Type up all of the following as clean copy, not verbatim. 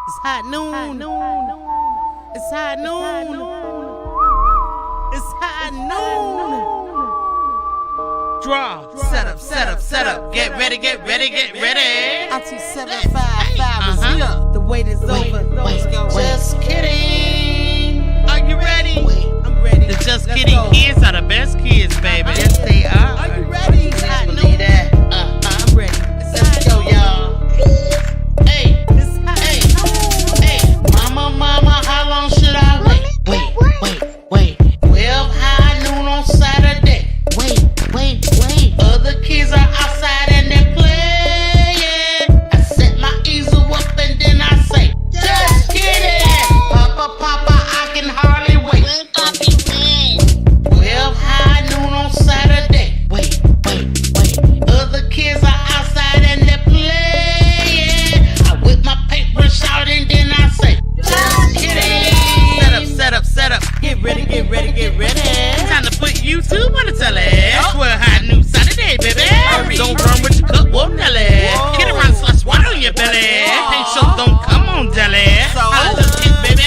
It's hot noon. It's hot noon. It's hot noon. Draw. Set up. Get ready. ARTY 755 is here. The wait is over. Let's go. Just kidding. Are you ready? I'm ready. The Just Kidding kids are the best kids, baby. Yes, they are. Are you ready? It's hot noon. That. I'm ready. Let's go, y'all. Hey, mama, how long should I wait? Wait. 12 high noon on Saturday. Wait. Other kids are outside and they're playing. I set my easel up and then I say, just kidding. Papa, I can hardly wait. 12 high noon on Saturday. Wait. Other kids are outside and they're playing. I whip my paintbrush out and then I say, just kidding. Set up. Get ready. Time to put YouTube on the telly. 12 high noon Saturday, baby. Don't run with your cup, whoop Nelly. Get around, slush water on your belly. Paint shows don't come on deli. I just hit, baby.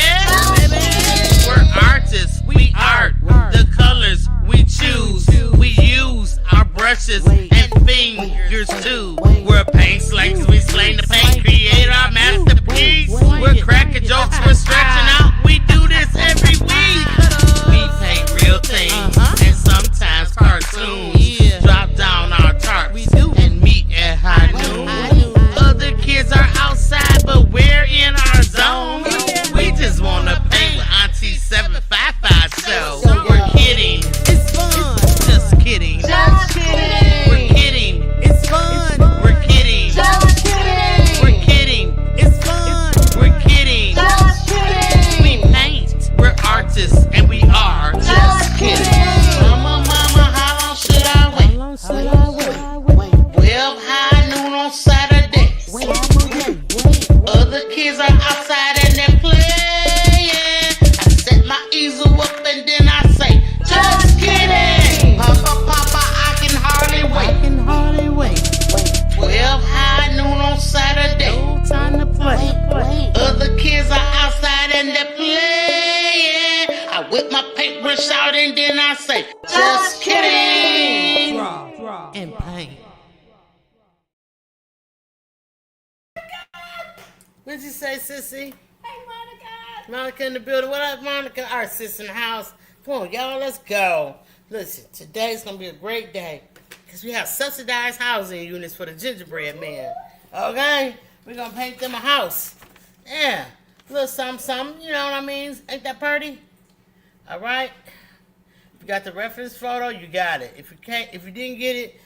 We're artists, we art. The colors we choose. We use our brushes and fingers too. We're paint slangers, we slang the paint, create our masterpiece. We're cracking jokes, we're stretching out. We do this every week. We paint real things and sometimes cartoons. Drop down our tarps and meet at high noon. Other kids are outside, but we're in our zone. We just wanna paint with ARTY 755 show. We're kidding. It's fun. Just kidding. We're kidding. It's fun. We're kidding. We're kidding. It's fun. We're kidding. We paint. We're artists and we are just kidding. Mama, how long should I wait? 12 high noon on Saturday. Other kids are outside and they're playing. I set my easel up and then I say, just kidding. Papa, I can hardly wait. 12 high noon on Saturday. No time to play. Other kids are outside and they're playing. I whip my paintbrush out and then I say, just kidding. Draw. And paint. What'd you say, sissy? Hey, Monica. Monica in the building. What up, Monica? Our sis in the house. Come on, y'all, let's go. Listen, today's going to be a great day because we have subsidized housing units for the gingerbread man. Okay? We're going to paint them a house. Yeah. A little something, you know what I mean? Ain't that pretty? All right? If you got the reference photo, you got it. If you didn't get it,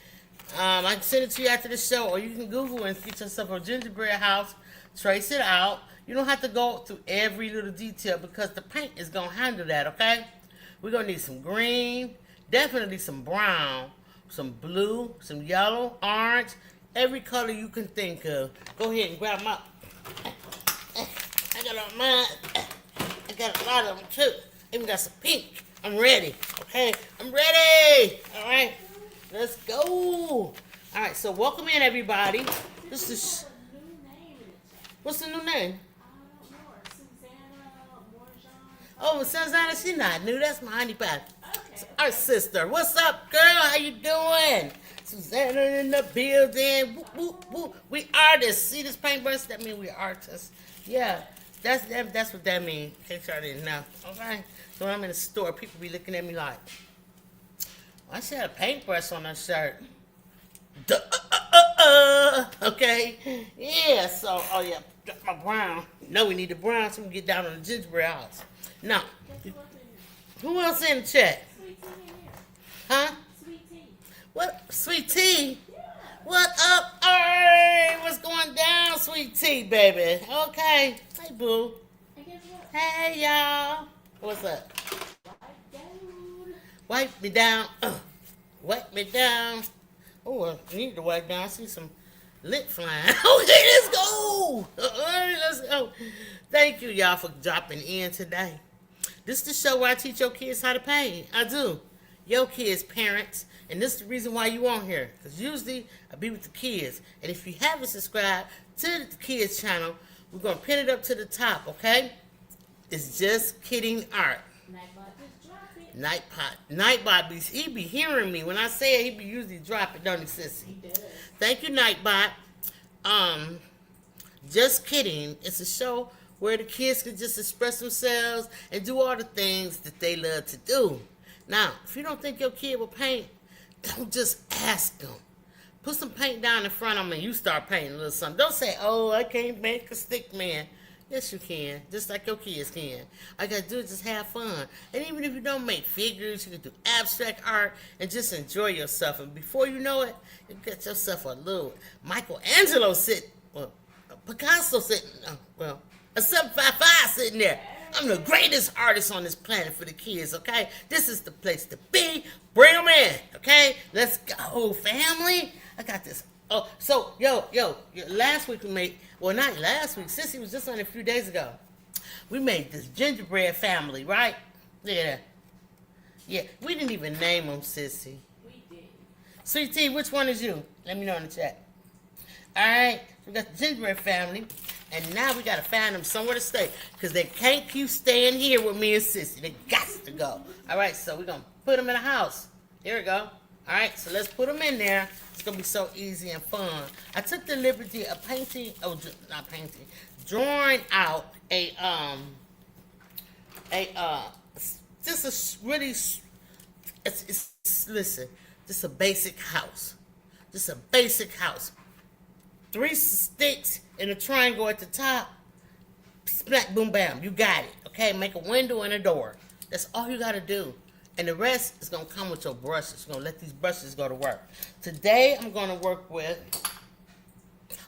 I can send it to you after the show, or you can Google and get yourself a gingerbread house, trace it out. You don't have to go through every little detail because the paint is going to handle that, okay? We're going to need some green, definitely some brown, some blue, some yellow, orange, every color you can think of. Go ahead and grab them up. I got all mine. I got a lot of them too. Even got some pink. I'm ready, okay? I'm ready. All right, let's go. All right, so welcome in, everybody. This is... What's the new name? Oh, Susanna, she's not new. That's my honey pie. It's our sister. What's up, girl? How you doing? Susanna in the building. Woo, woo, woo. We artists. See this paintbrush? That means we're artists. Yeah, that's what that means. In case y'all didn't know. Okay? So when I'm in the store, people be looking at me like, I should have a paintbrush on that shirt. Duh, okay? Yeah, so, oh yeah, got my brown. No, we need the brown so we can get down on the gingerbread house. No. Who else in the chat? Sweet tea in here. Huh? Sweet tea. What? Sweet tea? Yeah. What up? Hey, what's going down, sweet tea, baby? Okay. Hey, boo. And guess what? Hey, y'all. What's up? Dude. Wipe me down. Wipe me down. Oh, I need to wipe down. I see some lint flying. Okay, let's go. All right, let's go. Thank you, y'all, for dropping in today. This is the show where I teach your kids how to paint. I do. Your kids, parents. And this is the reason why you on here. Because usually I be with the kids. And if you haven't subscribed to the kids channel, We're going to pin it up to the top, okay? It's Just Kidding Art. Nightbot, just drop it. Nightbot, he be hearing me. When I say it, he be usually drop it, don't he, sissy? He does. Thank you, Nightbot. Just Kidding. It's a show where the kids can just express themselves and do all the things that they love to do. Now, if you don't think your kid will paint, don't just ask them. Put some paint down in front of them and you start painting a little something. Don't say, oh, I can't make a stick man. Yes, you can. Just like your kids can. All you got to do is just have fun. And even if you don't make figures, you can do abstract art and just enjoy yourself. And before you know it, you get yourself a little Michelangelo sitting, well, a Picasso sitting, well, a 755 sitting there. I'm the greatest artist on this planet for the kids, okay? This is the place to be. Bring them in, okay? Let's go, family. I got this. Oh, so, yo, last week we made, well, not last week. Sissy was just on a few days ago. We made this gingerbread family, right? Yeah. Yeah, we didn't even name them, Sissy. We did. Sweet Tea, which one is you? Let me know in the chat. All right, we got the gingerbread family. And now we got to find them somewhere to stay. Because they can't keep staying here with me and Sissy. They got to go. All right, so we're going to put them in a house. Here we go. All right, so let's put them in there. It's going to be so easy and fun. I took the liberty of painting, drawing out just a really, listen, just a basic house. Just a basic house. 3 sticks in a triangle at the top. Splat, boom, bam. You got it. Okay? Make a window and a door. That's all you got to do. And the rest is going to come with your brushes. You're going to let these brushes go to work. Today, I'm going to work with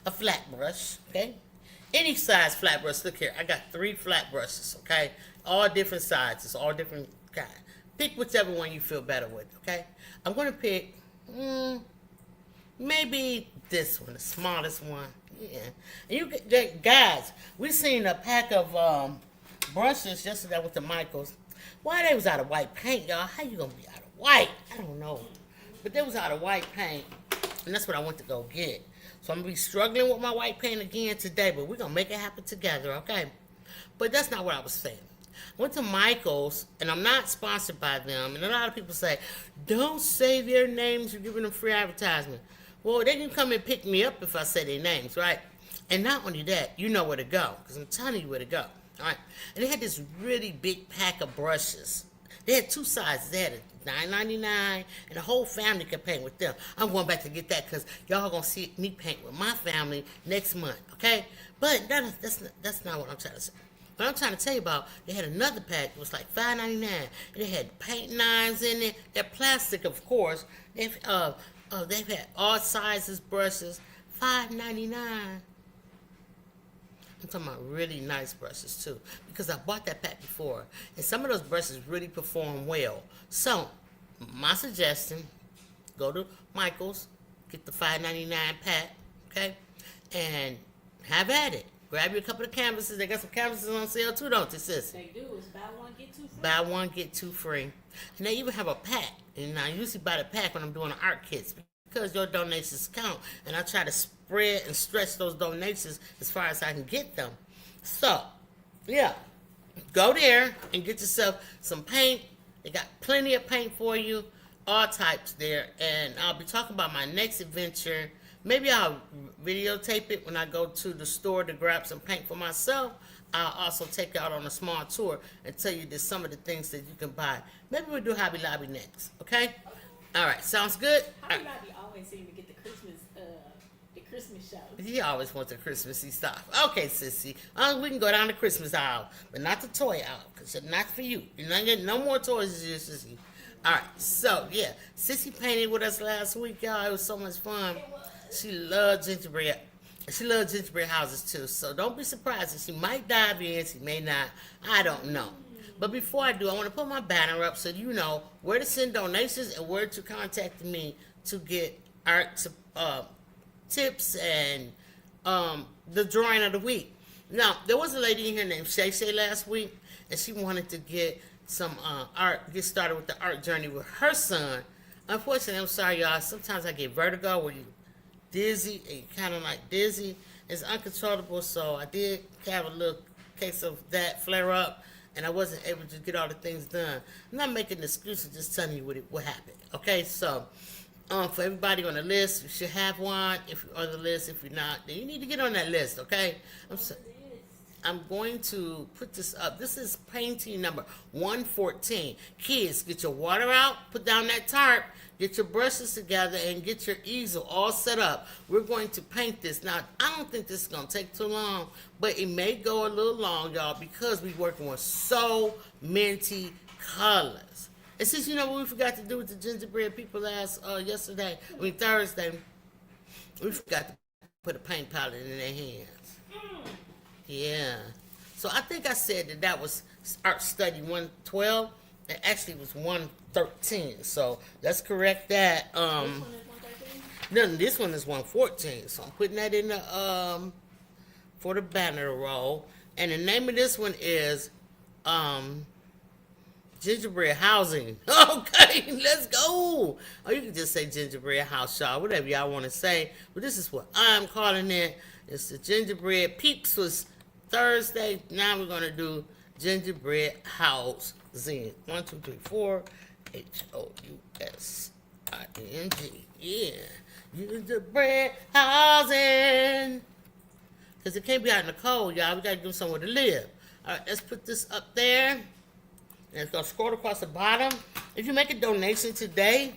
a flat brush. Okay? Any size flat brush. Look here. I got 3 flat brushes. Okay? All different sizes. All different kinds. Pick whichever one you feel better with. Okay? I'm going to pick... maybe this one, the smallest one. Yeah. And you guys, we seen a pack of brushes yesterday with the Michaels. Why they was out of white paint, y'all? How you gonna be out of white? I don't know. But they was out of white paint. And that's what I went to go get. So I'm gonna be struggling with my white paint again today, but we're gonna make it happen together, okay? But that's not what I was saying. I went to Michael's, and I'm not sponsored by them. And a lot of people say, don't say their names, you're giving them free advertisement. Well, they can come and pick me up if I say their names, right? And not only that, you know where to go, because I'm telling you where to go, all right? And they had this really big pack of brushes. They had 2 sizes. They had a $9.99, and the whole family could paint with them. I'm going back to get that because y'all going to see me paint with my family next month, okay? But that's not what I'm trying to say. What I'm trying to tell you about, they had another pack. It was like $5.99, and they had paint knives in it. They're plastic, of course. They've had all sizes brushes, $5.99. I'm talking about really nice brushes too, because I bought that pack before, and some of those brushes really perform well. So, my suggestion: go to Michael's, get the $5.99 pack, okay, and have at it. Grab you a couple of canvases. They got some canvases on sale too, don't they, sis? They do. It's buy one, get 2 free. Buy one, get 2 free. And they even have a pack. And I usually buy the pack when I'm doing the art kits because your donations count. And I try to spread and stretch those donations as far as I can get them. So, yeah. Go there and get yourself some paint. They got plenty of paint for you. All types there. And I'll be talking about my next adventure. Maybe I'll videotape it when I go to the store to grab some paint for myself. I'll also take you out on a small tour and tell you there's some of the things that you can buy. Maybe we'll do Hobby Lobby next, okay? All right, sounds good? Hobby Lobby always seem to get the Christmas show. He always wants the Christmassy stuff. Okay, sissy. We can go down the Christmas aisle, but not the toy aisle, because it's not for you. You're not getting no more toys as your sissy. All right, so, yeah. Sissy painted with us last week, y'all. It was so much fun. She loved gingerbread. She loves gingerbread houses too, so don't be surprised if she might dive in, she may not. I don't know. But before I do, I want to put my banner up so you know where to send donations and where to contact me to get art tips and the drawing of the week. Now, there was a lady in here named Shay Shay last week, and she wanted to get some get started with the art journey with her son. Unfortunately, I'm sorry, y'all. Sometimes I get vertigo where you dizzy and kind of like dizzy, It's uncontrollable, so I did have a little case of that flare up, and I wasn't able to get all the things done. I'm not making an excuse, I'm just telling you what happened. Okay, so for everybody on the list, you should have one. If you're on the list, if you're not, then you need to get on that list. Okay, I'm going to put this up. This is painting number 114. Kids, get your water out, put down that tarp, get your brushes together, and get your easel all set up. We're going to paint this. Now, I don't think this is going to take too long, but it may go a little long, y'all, because we're working with so many colors. And since you know what we forgot to do with the gingerbread people Thursday, we forgot to put a paint palette in their hands. Yeah. So I think I said that was art study 112. It actually was 113. So let's correct that. This one is 113? No, this one is 114. So I'm putting that in the for the banner roll. And the name of this one is Gingerbread Housing. Okay, let's go. Or you can just say Gingerbread House, y'all. Whatever y'all want to say. But this is what I'm calling it. It's the Gingerbread Peeps was Thursday. Now we're going to do Gingerbread Housing. 1, 2, 3, 4. HOUSING. Yeah. Gingerbread Housing. Because it can't be out in the cold, y'all. We got to do somewhere to live. All right, let's put this up there. And it's going to scroll across the bottom. If you make a donation today,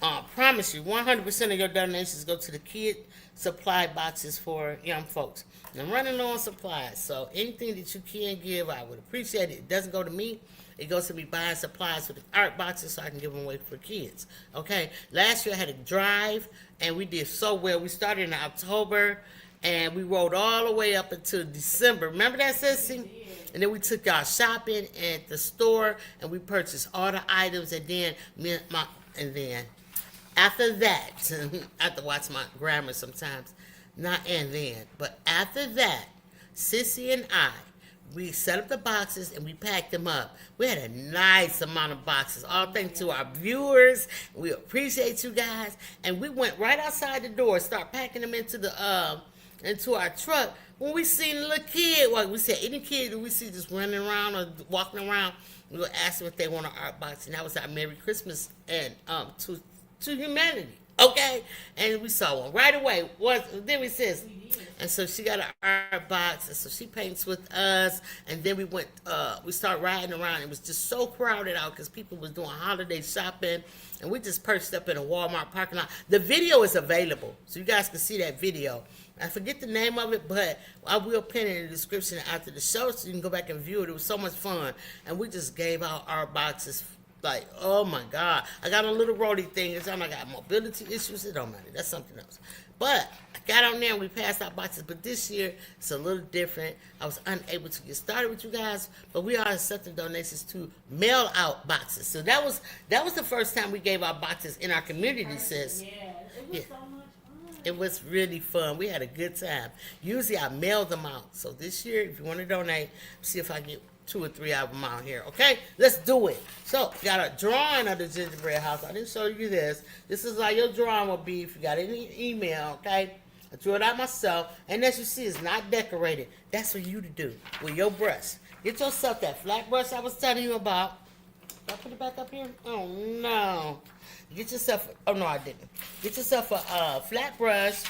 I promise you, 100% of your donations go to the kid supply boxes for young folks. And I'm running low on supplies, so anything that you can give, I would appreciate it. It doesn't go to me. It goes to me buying supplies for the art boxes so I can give them away for kids. Okay? Last year I had a drive, and we did so well. We started in October, and we rolled all the way up until December. Remember that, Sissy? And then we took y'all shopping at the store, and we purchased all the items, and then after that, I have to watch my grammar sometimes. Not and then, but after that, Sissy and we set up the boxes and we packed them up. We had a nice amount of boxes. All thanks to our viewers. We appreciate you guys. And we went right outside the door, start packing them into our truck. When we seen a little kid, we said any kid that we see just running around or walking around, we would ask them if they want an art box, and that was our Merry Christmas and to humanity. Okay, and we saw one right away. Then we says, and so she got an art box, and so she paints with us. And then we start riding around. It was just so crowded out because people was doing holiday shopping, and we just perched up in a Walmart parking lot. The video is available, so you guys can see that video. I forget the name of it, but I will pin it in the description after the show, so you can go back and view it. It was so much fun, and we just gave out art boxes. Like, oh my God. I got a little roadie thing. It's on. I got mobility issues. It don't matter. That's something else. But I got on there and we passed out boxes. But this year, it's a little different. I was unable to get started with you guys. But we are accepting donations to mail out boxes. So that was the first time we gave out boxes in our community, sis. Yeah, it was so much fun. It was really fun. We had a good time. Usually I mail them out. So this year, if you want to donate, see if I get 2 or 3 of them out here. Okay, let's do it. So got a drawing of the gingerbread house. I didn't show you this. This is how your drawing will be if you got any email. Okay, I drew it out myself, and as you see, it's not decorated. That's for you to do with your brush. Get yourself that flat brush I was telling you about. Did I put it back up here? Oh no. Get yourself. Oh no, I didn't. Get yourself a flat brush.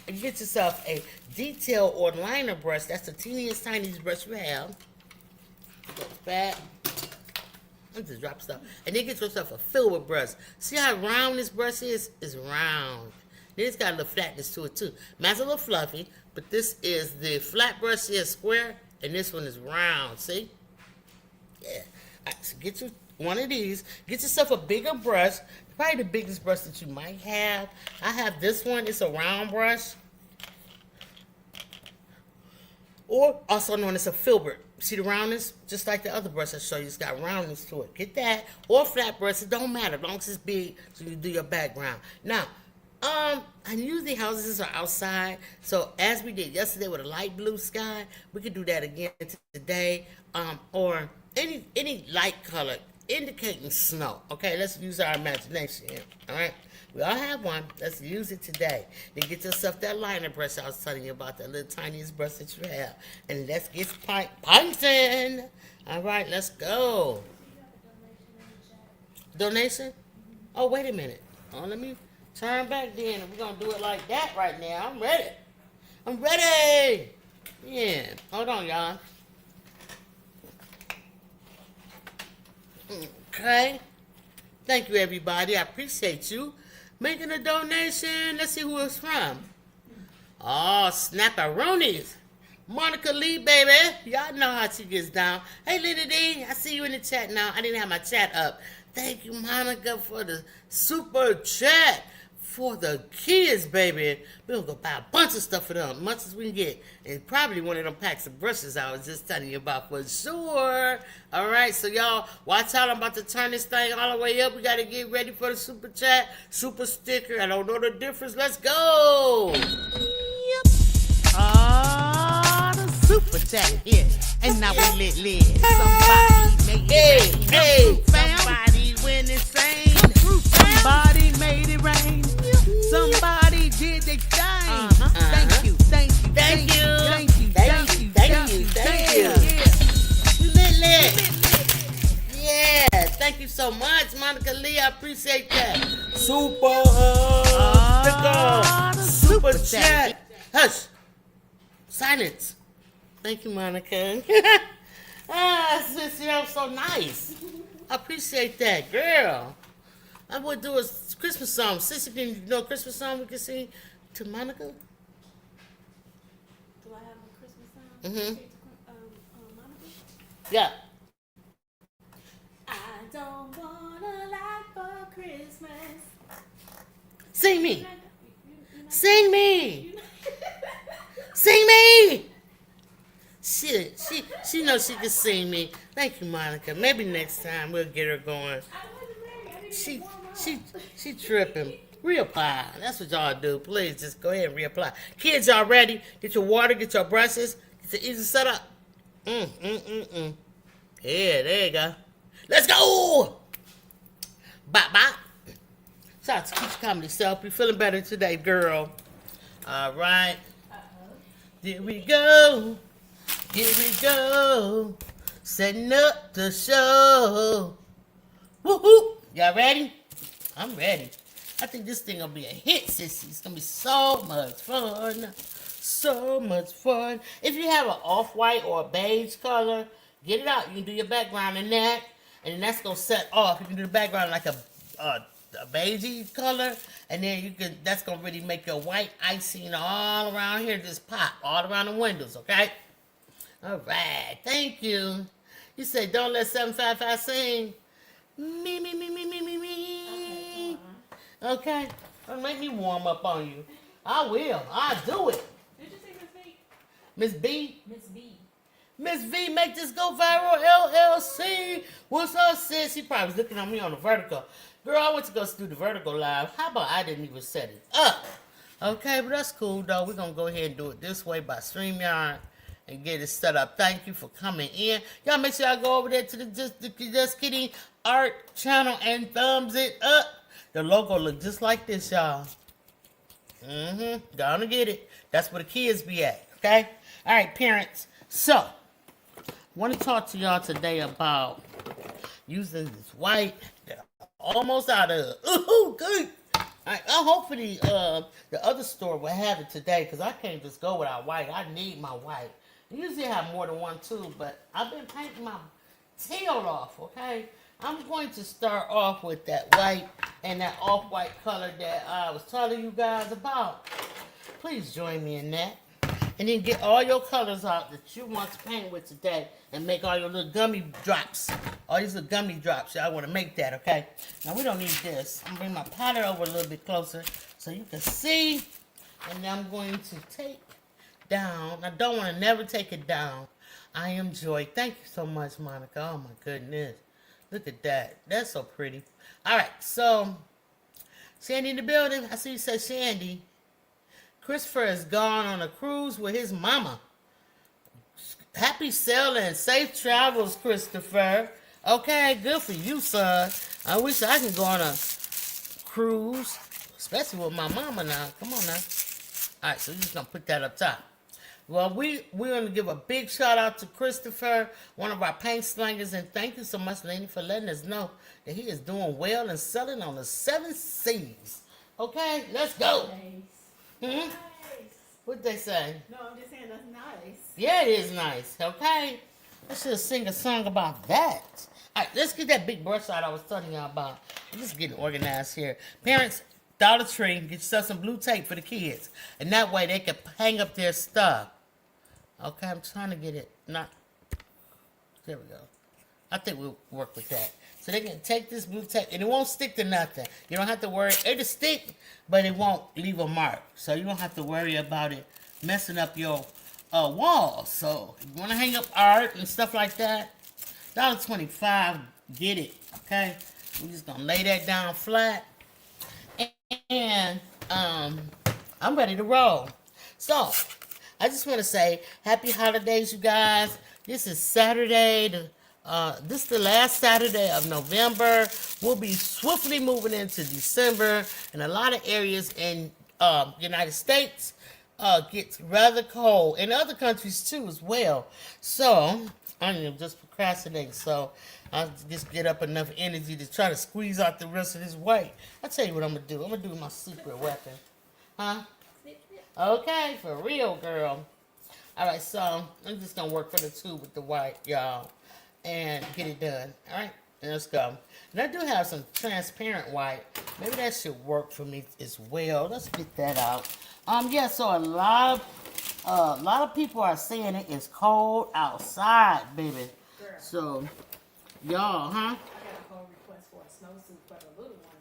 And get yourself a detail or liner brush. That's the teeniest, tiniest brush you have. Fat. I'm just drop stuff. And then get yourself a filler brush. See how round this brush is? It's round. Then it's got a little flatness to it too. Mine's a little fluffy, but this is the flat brush is square, and this one is round. See? Yeah. All right, so get you one of these. Get yourself a bigger brush. Probably the biggest brush that you might have. I have this one. It's a round brush. Or also known as a filbert. See the roundness? Just like the other brush I showed you, it's got roundness to it. Get that. Or flat brush, it don't matter, as long as it's big, so you do your background. Now, usually houses are outside, so as we did yesterday with a light blue sky, we could do that again today. Or any light color indicating snow. Okay, let's use our imagination here. All right, We all have one. Let's use it today. Then get yourself that liner brush I was telling you about, that little tiniest brush that you have. And let's get painting. All right, let's go. Donation? Oh, wait a minute. Oh, let me turn back then. We're going to do it like that right now. I'm ready. I'm ready. Yeah. Hold on, y'all. Okay. Thank you, everybody. I appreciate you making a donation. Let's see who it's from. Oh, snapperoonies. Monica Lee, baby. Y'all know how she gets down. Hey, Lady D, I see you in the chat now. I didn't have my chat up. Thank you, Monica, for the super chat for the kids, baby. We're going to go buy a bunch of stuff for them, much as we can get. And probably one of them packs of brushes I was just telling you about for sure. All right, so y'all, watch out. I'm about to turn this thing all the way up. We got to get ready for the super chat, super sticker. I don't know the difference. Let's go. Yep. The super chat here. And now we lit. Somebody made it rain. Somebody went insane. Somebody made it rain. Somebody did their thing. Thank you. Yeah, thank you so much, Monica Lee. I appreciate that. Super chat. Hush. Silence. Thank you, Monica. Sis, you're so nice. I appreciate that, girl. I would do a Christmas song. Sis, you can know a Christmas song we can sing to Monica? Do I have a Christmas song? Mm-hmm. Monica? Yeah. I don't want a lot for Christmas. Sing me. Sing me. Sing me. She knows she can sing me. Thank you, Monica. Maybe next time we'll get her going. She tripping. Reapply. That's what y'all do. Please just go ahead and reapply. Kids, y'all ready? Get your water, get your brushes. It's an easy setup. Yeah, there you go. Let's go. Bye. Shout out to Keisha Comedy Self. You feeling better today, girl? All right. Here we go. Setting up the show. Woo-hoo. Y'all ready? I'm ready. I think this thing gonna be a hit, sissy. It's gonna be so much fun. So much fun. If you have an off-white or a beige color, get it out. You can do your background in that. And then that's gonna set off. You can do the background like a beigey color. And then that's gonna really make your white icing all around here just pop. All around the windows, okay? All right. Thank you. You say, don't let 755 sing. Me. Okay. Don't make me warm up on you. I will. I'll do it. Did you say Miss Miss B? B? Miss B. Miss V, make this go viral, LLC. What's up, sis? She probably was looking at me on the vertical. Girl, I went to go do the vertical live. How about I didn't even set it up? Okay, but that's cool, though. We're going to go ahead and do it this way by StreamYard and get it set up. Thank you for coming in. Y'all make sure y'all go over there to the Just Kidding Art channel and thumbs it up. The logo look just like this, y'all. Gonna get it. That's where the kids be at, okay? All right, parents. So, I want to talk to y'all today about using this white that I'm almost out of. Ooh, good. Hopefully, the other store will have it today because I can't just go without white. I need my white. I usually have more than one too, but I've been painting my tail off, okay? I'm going to start off with that white and that off-white color that I was telling you guys about. Please join me in that. And then get all your colors out that you want to paint with today and make all your little gummy drops. All these little gummy drops. Y'all want to make that, okay? Now, we don't need this. I'm going to bring my powder over a little bit closer so you can see. And then I'm going to take down. I don't want to never take it down. I am Joy. Thank you so much, Monica. Oh, my goodness. Look at that. That's so pretty. All right, so Shandy in the building. I see you say Shandy. Christopher is gone on a cruise with his mama. Happy sailing. Safe travels, Christopher. Okay, good for you, son. I wish I could go on a cruise especially with my mama now. Come on now. All right, so we're just gonna put that up top. Well, we're gonna give a big shout out to Christopher, one of our paint slangers, and thank you so much, Laney, for letting us know that he is doing well and selling on the 7 C's. Okay, let's go. Nice. Hmm? Nice. What they say? No, I'm just saying that's nice. Yeah, it is nice. Okay, let's just sing a song about that. All right, let's get that big brush out I was telling y'all about. I'm just getting organized here. Parents, Dollar Tree, get yourself some blue tape for the kids, and that way they can hang up their stuff. Okay, I'm trying to get it. Not. There we go. I think we'll work with that. So they can take this blue tape, and it won't stick to nothing. You don't have to worry. It'll stick, but it won't leave a mark. So you don't have to worry about it messing up your walls. So if you want to hang up art and stuff like that, $1.25, get it. Okay, we're just gonna lay that down flat, and I'm ready to roll. So I just want to say happy holidays, you guys. This is Saturday. This is the last Saturday of November. We'll be swiftly moving into December, and a lot of areas in United States gets rather cold, and other countries too as well. So I'm just procrastinating. So I'll just get up enough energy to try to squeeze out the rest of this weight. I'll tell you what I'm gonna do. I'm gonna do my secret weapon, huh? Okay, for real, girl. All right, so I'm just gonna work for the tube with the white, y'all, and get it done. All right, and let's go. And I do have some transparent white. Maybe that should work for me as well. Let's get that out. Yeah. So a lot of people are saying it is cold outside, baby. Girl. So, y'all, huh? I got a whole request for a snowsuit for the little one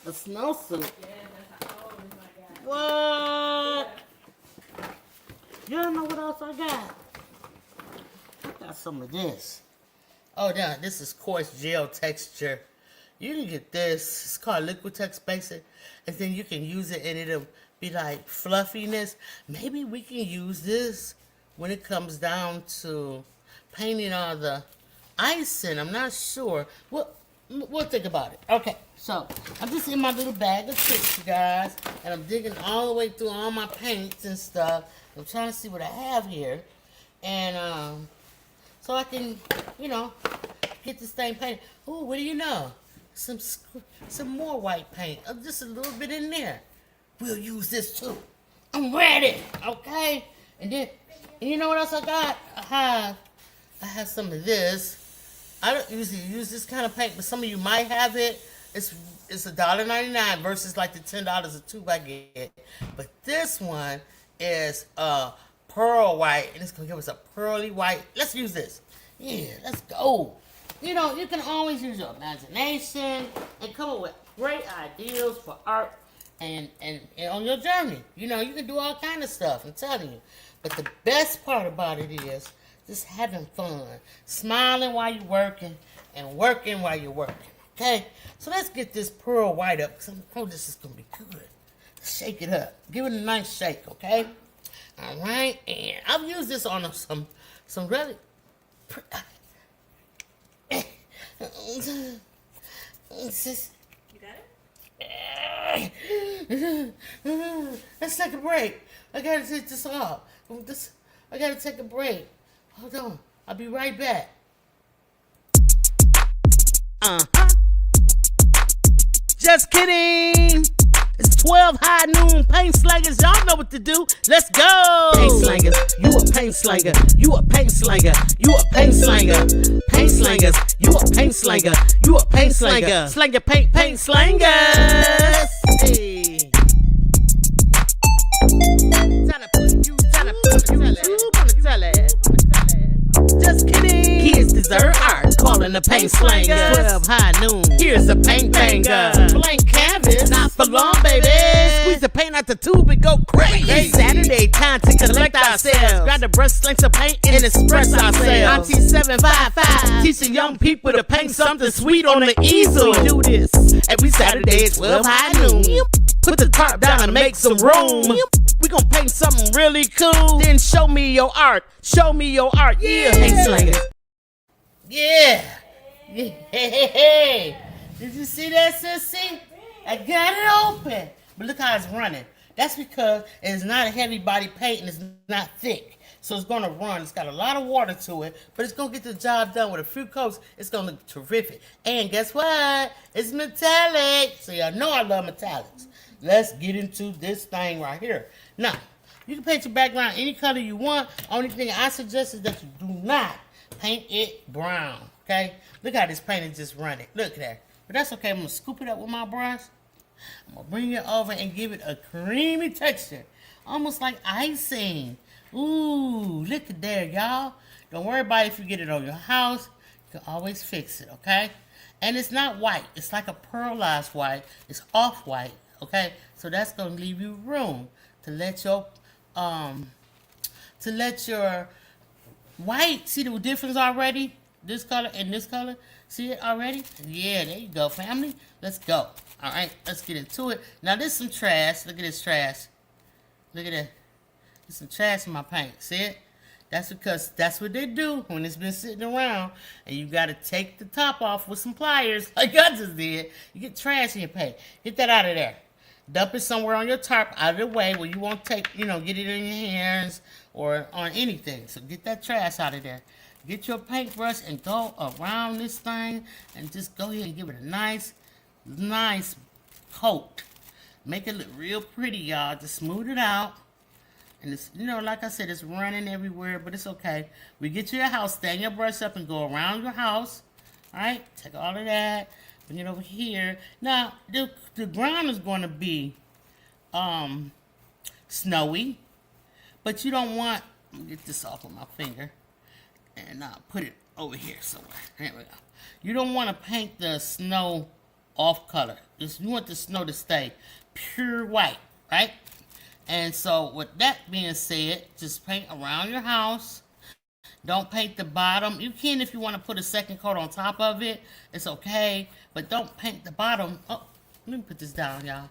this morning. A snowsuit. Yeah, that's how old is my guy. What? Yeah. You don't know what else I got? I got some of this. Oh, yeah, this is coarse gel texture. You can get this. It's called Liquitex Basic. And then you can use it and it'll be like fluffiness. Maybe we can use this when it comes down to painting all the icing. I'm not sure. We'll think about it. Okay, so I'm just in my little bag of tricks, you guys. And I'm digging all the way through all my paints and stuff. I'm trying to see what I have here. And so I can, get this thing painted. Ooh, what do you know? Some more white paint. Just a little bit in there. We'll use this too. I'm ready. Okay? And then, you know what else I got? I have some of this. I don't usually use this kind of paint, but some of you might have it. It's $1.99 versus like the $10 a tube I get. But this one is pearl white, and it's gonna give us a pearly white. Let's use this. Yeah, let's go. You can always use your imagination and come up with great ideas for art and on your journey. You can do all kind of stuff, I'm telling you. But the best part about it is just having fun, smiling while you're working, and working while you're working. Okay, so let's get this pearl white up, because I know this is gonna be good. Shake it up, give it a nice shake. Okay, all right. And I've used this on some really. You got it? Let's take a break. I gotta take this off. I gotta take a break. Hold on. I'll be right back. Just kidding. It's 12 high noon paint slangers. Y'all know what to do. Let's go. Paint slangers. You a paint slanger. You a paint slanger. You a paint slanger. Paint slangers. You a paint slanger. You a paint slanger. Slang your paint slangers. Hey. Just kidding. Kids deserve art. Calling the paint slanger. 12 high noon. Here's a paint banger. Blank canvas. Not for long, baby. Squeeze the paint out the tube and go crazy. It's Saturday time to collect ourselves. Grab the brush, sling some paint, and express ourselves. Auntie 755 teaching young people to paint something sweet on the easel. We do this every Saturday at 12 high noon. Put the tarp down and make some room. We gon' paint something really cool. Then show me your art. Show me your art. Yeah. Paint slanger. Yeah. Hey. Did you see that, sissy? I got it open. But look how it's running. That's because it's not a heavy body paint and it's not thick. So it's going to run. It's got a lot of water to it, but it's going to get the job done with a few coats. It's going to look terrific. And guess what? It's metallic. So y'all know I love metallics. Let's get into this thing right here. Now, you can paint your background any color you want. Only thing I suggest is that you do not paint it brown, okay? Look how this paint is just running. Look at that. But that's okay. I'm going to scoop it up with my brush. I'm going to bring it over and give it a creamy texture. Almost like icing. Ooh, look at there, y'all. Don't worry about it if you get it on your house. You can always fix it, okay? And it's not white. It's like a pearlized white. It's off-white, okay? So that's going to leave you room to let your white, see the difference already? This color and this color. See it already? Yeah, there you go, family. Let's go. All right, let's get into it. Now, this is some trash. Look at this trash. Look at that. There's some trash in my paint. See it? That's because that's what they do when it's been sitting around. And you got to take the top off with some pliers like I just did. You get trash in your paint. Get that out of there. Dump it somewhere on your tarp out of the way where you won't take, get it in your hands or on anything. So get that trash out of there. Get your paintbrush and go around this thing and just go ahead and give it a nice coat. Make it look real pretty, y'all. Just smooth it out. And it's, like I said, it's running everywhere, but it's okay. We get to your house, stand your brush up and go around your house. All right? Take all of that. Bring it over here. Now, the ground is going to be snowy, but you don't want, let me get this off with my finger, and I'll put it over here somewhere. There we go. You don't want to paint the snow off color. You want the snow to stay pure white, right? And so with that being said, just paint around your house. Don't paint the bottom. You can if you want to put a second coat on top of it. It's okay. But don't paint the bottom. Oh, let me put this down, y'all.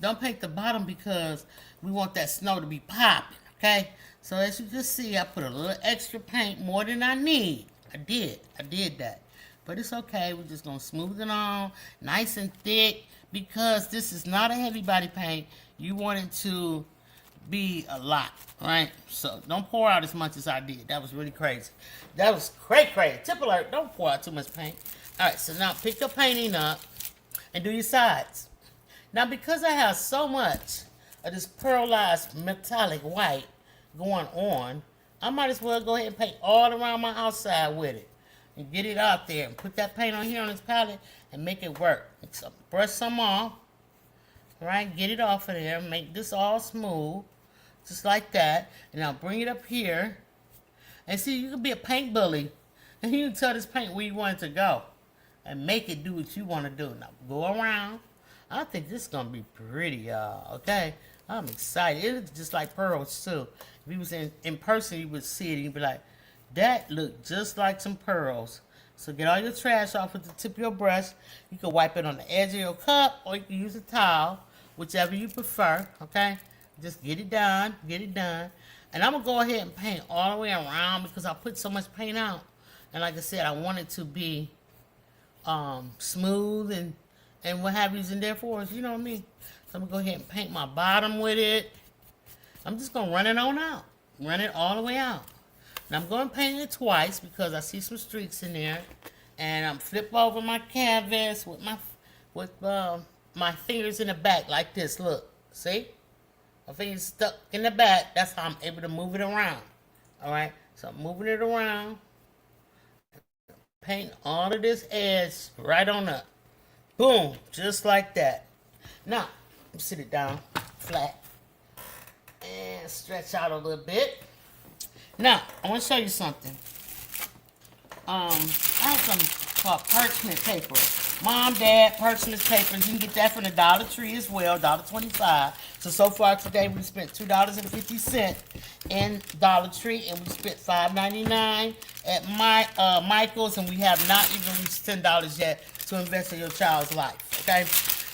Don't paint the bottom because we want that snow to be popping, okay? So as you can see, I put a little extra paint, more than I need. I did that. But it's okay. We're just going to smooth it on nice and thick because this is not a heavy body paint. You want it to be a lot, right? So don't pour out as much as I did. That was really crazy. That was crazy. Tip alert, don't pour out too much paint. All right, so now pick your painting up and do your sides. Now, because I have so much of this pearlized metallic white going on, I might as well go ahead and paint all around my outside with it and get it out there and put that paint on here on this palette and make it work. So brush some off, right? Get it off of there. Make this all smooth, just like that. And I'll bring it up here. And see, you can be a paint bully, and you can tell this paint where you want it to go and make it do what you want to do. Now, go around. I think this is going to be pretty, y'all, okay? I'm excited. It looks just like pearls, too. If you was in person, you would see it, and you'd be like, that looked just like some pearls. So get all your trash off with the tip of your brush. You can wipe it on the edge of your cup, or you can use a towel, whichever you prefer, okay? Just get it done, And I'm going to go ahead and paint all the way around because I put so much paint out. And like I said, I want it to be smooth and what have yous in there for us, you know what I mean? So I'm going to go ahead and paint my bottom with it. I'm just going to run it on out. Run it all the way out. And I'm going to paint it twice because I see some streaks in there. And I'm flip over my canvas with my fingers in the back like this. Look, see? My fingers stuck in the back. That's how I'm able to move it around. All right? So I'm moving it around. Paint all of this edge right on up. Boom. Just like that. Now, sit it down flat. And stretch out a little bit. Now, I want to show you something. I have some called parchment paper. Mom, Dad, parchment paper. You can get that from the Dollar Tree as well, $1.25. So far today we spent $2.50 in Dollar Tree, and we spent $5.99 at Michael's, and we have not even reached $10 yet to invest in your child's life. Okay?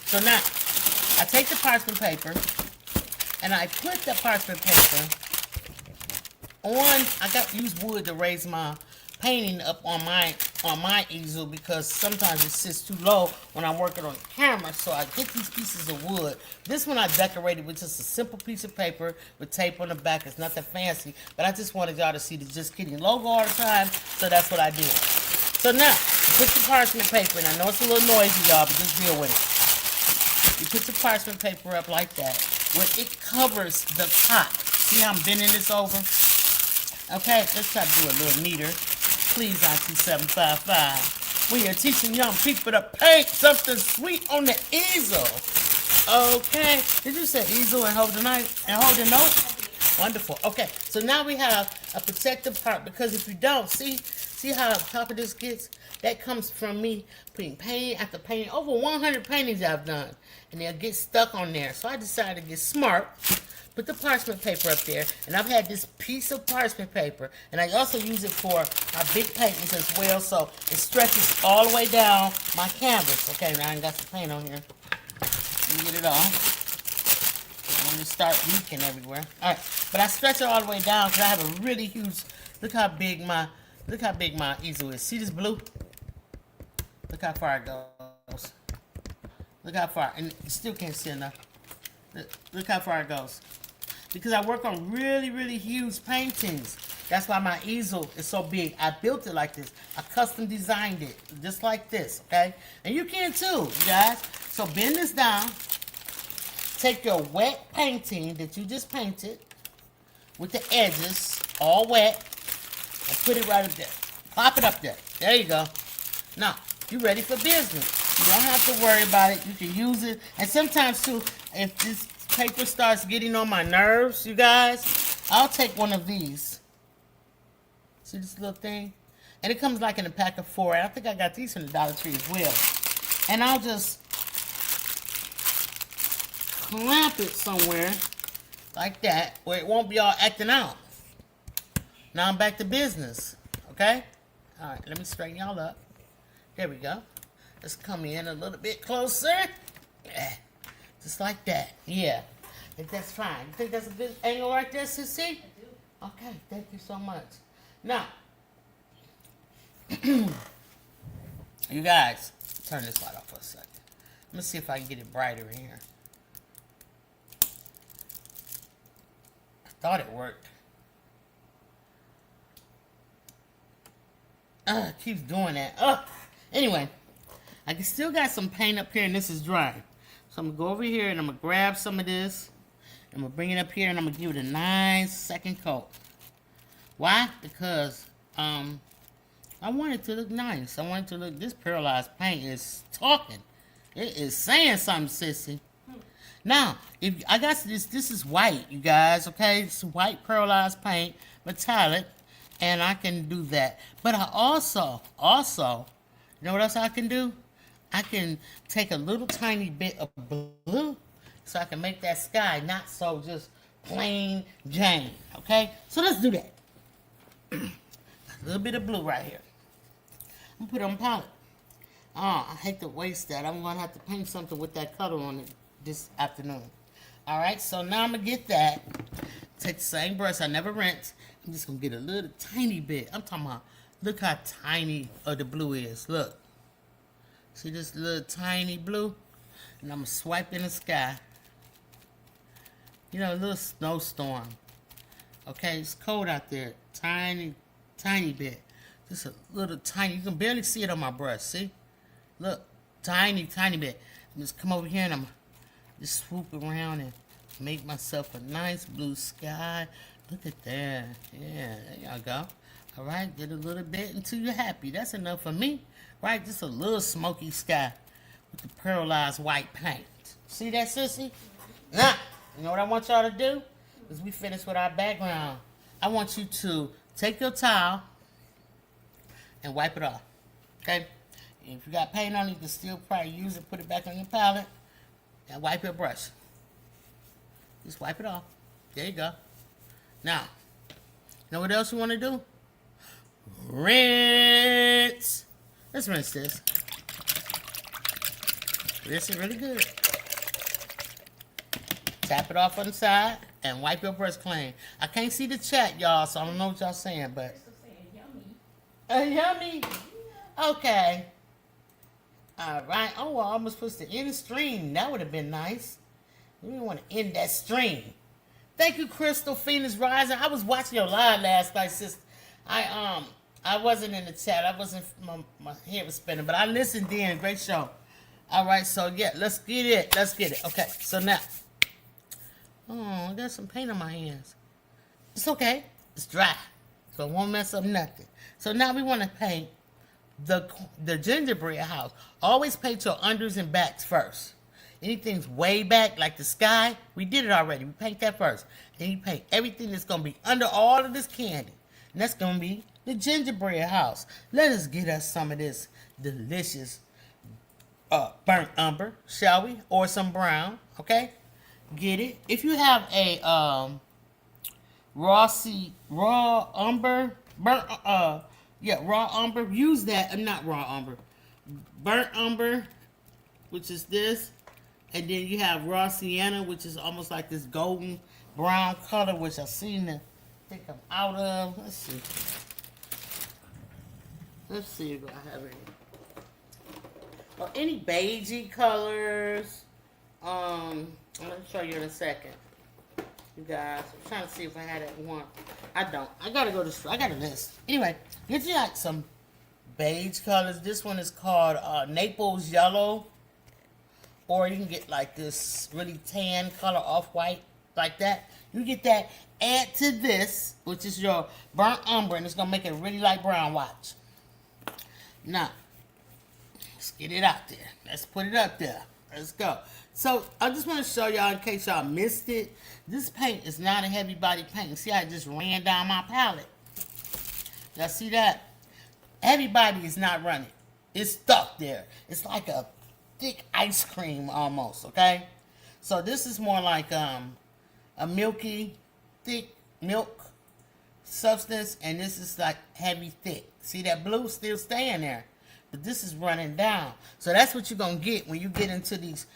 So now, I take the parchment paper, and I put the parchment paper on. I got used wood to raise my painting up on my easel because sometimes it sits too low when I'm working on camera. So I get these pieces of wood. This one I decorated with just a simple piece of paper with tape on the back. It's nothing fancy, but I just wanted y'all to see the Just Kidding logo all the time, so that's what I did. So now, you put your parchment paper, and I know it's a little noisy, y'all, but just deal with it. You put your parchment paper up like that, where it covers the top. See how I'm bending this over? Okay, let's try to do a little neater. Please, Auntie 755. We are teaching young people to paint something sweet on the easel. Okay. Did you say easel and hold the knife and hold the note? Wonderful. Okay, so now we have a protective part, because if you don't, see how top of this gets? That comes from me putting painting after painting. Over 100 paintings I've done, and they'll get stuck on there. So I decided to get smart. Put the parchment paper up there, and I've had this piece of parchment paper, and I also use it for my big paintings as well, so it stretches all the way down my canvas. Okay, now I got some paint on here. Let me get it off. I'm gonna start leaking everywhere. All right, but I stretch it all the way down because I have a really huge. Look how big my easel is. See this blue? Look how far it goes. Look how far, and you still can't see enough. Look how far it goes. Because I work on really, really huge paintings. That's why my easel is so big. I built it like this. I custom designed it just like this, okay? And you can too, you guys. So bend this down. Take your wet painting that you just painted with the edges all wet and put it right up there. Pop it up there. There you go. Now, you're ready for business. You don't have to worry about it. You can use it. And sometimes too, if this paper starts getting on my nerves, you guys, I'll take one of these. See this little thing? And it comes like in a pack of 4. I think I got these from the Dollar Tree as well. And I'll just clamp it somewhere like that where it won't be all acting out. Now I'm back to business. Okay? Alright, let me straighten y'all up. There we go. Let's come in a little bit closer. Just like that. Yeah. I think that's fine. You think that's a good angle right there, Sissy? I do. Okay, thank you so much. Now, you guys, turn this light off for a second. Let me see if I can get it brighter in here. I thought it worked. It keeps doing that. Anyway, I can still got some paint up here, and this is dry. So I'm going to go over here, and I'm going to grab some of this. I'm going to bring it up here, and I'm going to give it a nice second coat. Why? Because I want it to look nice. I want it to look, this pearlized paint is talking. It is saying something, sissy. Now, if I got this is white, you guys, okay? It's white pearlized paint, metallic, and I can do that. But I also, you know what else I can do? I can take a little tiny bit of blue so I can make that sky not so just plain Jane, okay? So let's do that. A little bit of blue right here. I'm gonna put it on palette. Oh, I hate to waste that. I'm gonna have to paint something with that color on it this afternoon. All right, so now I'm gonna get that. Take the same brush, I never rinse. I'm just gonna get a little tiny bit. I'm talking about, look how tiny the blue is. Look. See this little tiny blue? And I'm gonna swipe in the sky. You know, a little snowstorm. Okay, it's cold out there. Tiny bit. Just a little tiny. You can barely see it on my brush. See? Look, tiny bit. Just come over here and I'm just swoop around and make myself a nice blue sky. Look at that. Yeah, there y'all go. All right, get a little bit until you're happy. That's enough for me. Right, just a little smoky sky with the pearlized white paint. See that, sissy? Now, you know what I want y'all to do? As we finish with our background, I want you to take your towel and wipe it off. Okay? And if you got paint on it, you can still probably use it, put it back on your palette, and wipe your brush. Just wipe it off. There you go. Now, you know what else you want to do? Rinse. Let's rinse this. Rinse it really good. Tap it off on the side and wipe your brush clean. I can't see the chat, y'all, so I don't know what y'all saying, but Yummy. Okay. All right. Oh, I almost supposed to end the stream. That would have been nice. We didn't want to end that stream. Thank you, Crystal Phoenix Rising. I was watching your live last night, sister. I wasn't in the chat. I wasn't. My head was spinning, but I listened in. Great show. All right. So yeah, let's get it. Let's get it. Okay. So now, I got some paint on my hands. It's okay. It's dry, so it won't mess up nothing. So now we want to paint the gingerbread house. Always paint your unders and backs first. Anything's way back, like the sky, we did it already. We paint that first. Then you paint everything that's going to be under all of this candy. And that's going to be the gingerbread house. Let us get us some of this delicious burnt umber, shall we? Or some brown, okay? Get it. If you have a raw umber, raw umber, use that. Not raw umber. Burnt umber, which is this. And then you have raw sienna, which is almost like this golden brown color, which I seem to think I'm out of. Let's see. Let's see if I have any. Or any beigey colors. I'm going to show you in a second. You guys, I'm trying to see if I had that one. I don't. I got a list. Anyway, get you like some beige colors. This one is called Naples Yellow. Or you can get like this really tan color, off-white, like that. You get that, add to this, which is your burnt umber, and it's going to make it really like brown. Watch. Now, let's get it out there. Let's put it up there. Let's go. So, I just want to show y'all, in case y'all missed it, this paint is not a heavy body paint. See how it just ran down my palette? Y'all see that? Heavy body is not running. It's stuck there. It's like a thick ice cream almost, okay? So this is more like a milky, thick milk substance, and this is like heavy, thick. See that blue still staying there, but this is running down. So that's what you're gonna get when you get into these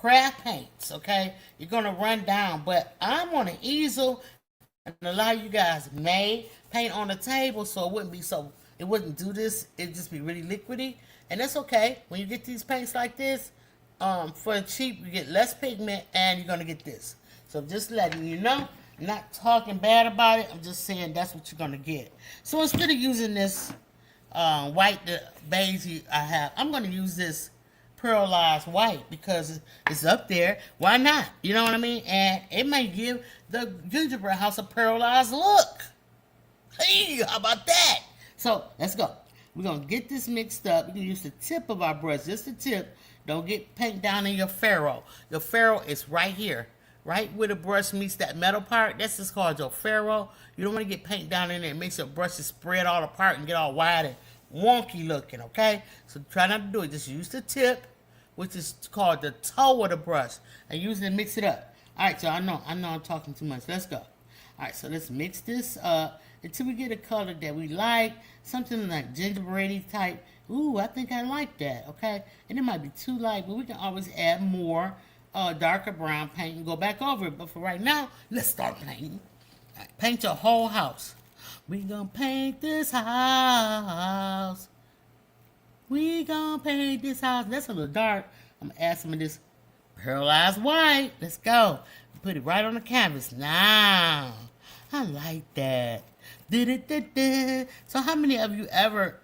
craft paints, okay? You're gonna run down, but I'm on an easel, and a lot of you guys may paint on the table, so it wouldn't do this. It'd just be really liquidy. And that's okay. When you get these paints like this, for cheap, you get less pigment, and you're going to get this. So just letting you know, I'm not talking bad about it. I'm just saying that's what you're going to get. So instead of using this white, the beige I have, I'm going to use this pearlized white because it's up there. Why not? You know what I mean? And it may give the gingerbread house a pearlized look. Hey, how about that? So let's go. We're going to get this mixed up. You can use the tip of our brush, just the tip. Don't get paint down in your ferrule. Your ferrule is right here, right where the brush meets that metal part. That's just called your ferrule. You don't want to get paint down in there. It makes your brushes spread all apart and get all wide and wonky looking, okay? So try not to do it. Just use the tip, which is called the toe of the brush, and use it to mix it up. All right, so I know I'm talking too much. Let's go. All right, so let's mix this up until we get a color that we like, something like gingerbread type. Ooh, I think I like that, okay? And it might be too light, but we can always add more darker brown paint and go back over it. But for right now, let's start painting. All right, paint your whole house. We gonna paint this house. We gonna paint this house. That's a little dark. I'm gonna add some of this pearlized white. Let's go. Put it right on the canvas. Now, I like that. So how many of you ever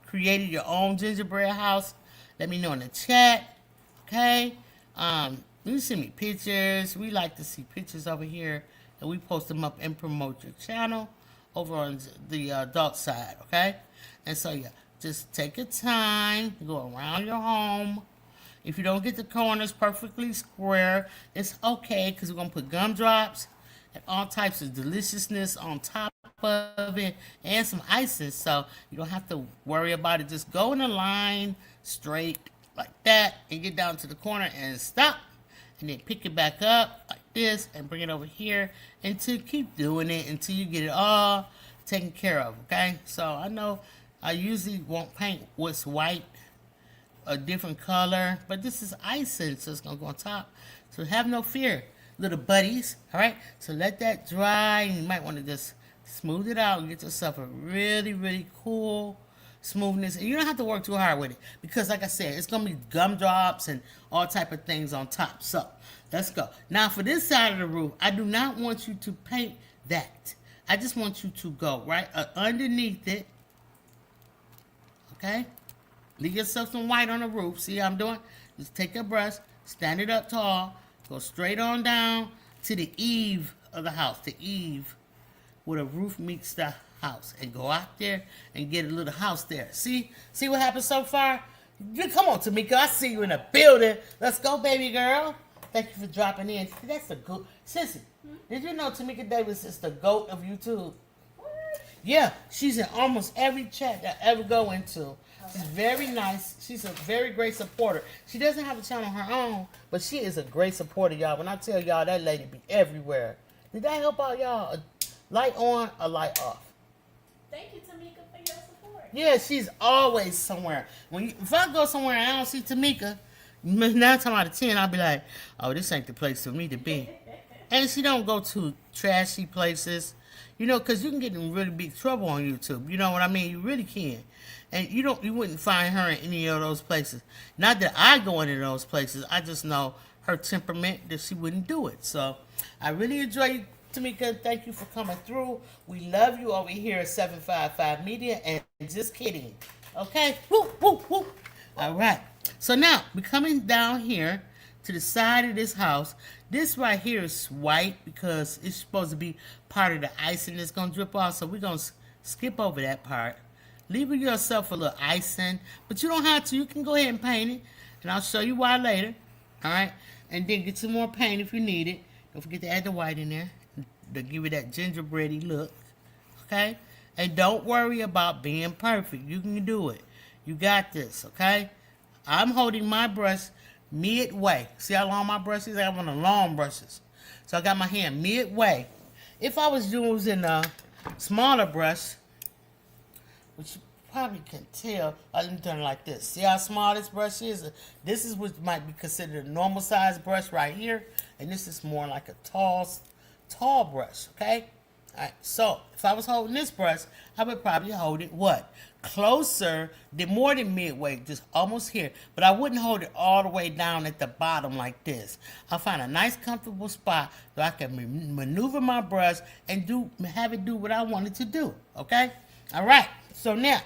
created your own gingerbread house? Let me know in the chat. Okay. You send me pictures. We like to see pictures over here, and we post them up and promote your channel over on the adult side. Okay. And so yeah, just take your time, go around your home. If you don't get the corners perfectly square, it's okay, because we're gonna put gumdrops and all types of deliciousness on top of it, and some icing, so you don't have to worry about it. Just go in a line straight like that and get down to the corner and stop, and then pick it back up like this and bring it over here, and to keep doing it until you get it all taken care of. Okay, so I know I usually won't paint what's white a different color, but this is icing, so it's gonna go on top, so have no fear, little buddies. All right, so let that dry, and you might want to just Smooth it out and get yourself a really, really cool smoothness. And you don't have to work too hard with it because, like I said, it's going to be gumdrops and all type of things on top. So, let's go. Now, for this side of the roof, I do not want you to paint that. I just want you to go right underneath it. Okay? Leave yourself some white on the roof. See how I'm doing? Just take your brush, stand it up tall, go straight on down to the eave of the house. The eave where the roof meets the house. And go out there and get a little house there. See? See what happened so far? Come on, Tamika. I see you in the building. Let's go, baby girl. Thank you for dropping in. That's a good... Sissy, did you know Tamika Davis is the GOAT of YouTube? Yeah, she's in almost every chat that I ever go into. She's very nice. She's a very great supporter. She doesn't have a channel of her own, but she is a great supporter, y'all. When I tell y'all, that lady be everywhere. Did that help out, y'all? A light on, a light off. Thank you, Tamika, for your support. Yeah, she's always somewhere. If I go somewhere and I don't see Tamika, 9 times out of 10, I'll be like, oh, this ain't the place for me to be. And she don't go to trashy places, you know, because you can get in really big trouble on YouTube. You know what I mean? You really can. And you wouldn't find her in any of those places. Not that I go into those places. I just know her temperament that she wouldn't do it. So I really enjoy you, Tamika. Thank you for coming through. We love you over here at 755 Media. And just kidding. Okay? Woo, woo, woo. All right. So now, we're coming down here to the side of this house. This right here is white because it's supposed to be part of the icing that's going to drip off. So we're going to skip over that part. Leave yourself a little icing. But you don't have to. You can go ahead and paint it. And I'll show you why later. Alright? And then get some more paint if you need it. Don't forget to add the white in there. To give it that gingerbready look. Okay? And don't worry about being perfect. You can do it. You got this. Okay? I'm holding my brush midway. See how long my brush is? I have one of the long brushes. So I got my hand midway. If I was using a smaller brush, which you probably can tell, I'm doing it like this. See how small this brush is? This is what might be considered a normal size brush right here. And this is more like a tall brush, okay? All right, so if I was holding this brush, I would probably hold it what? Closer, more than midway, just almost here. But I wouldn't hold it all the way down at the bottom like this. I'll find a nice comfortable spot so I can maneuver my brush and have it do what I want it to do, okay? All right, so now,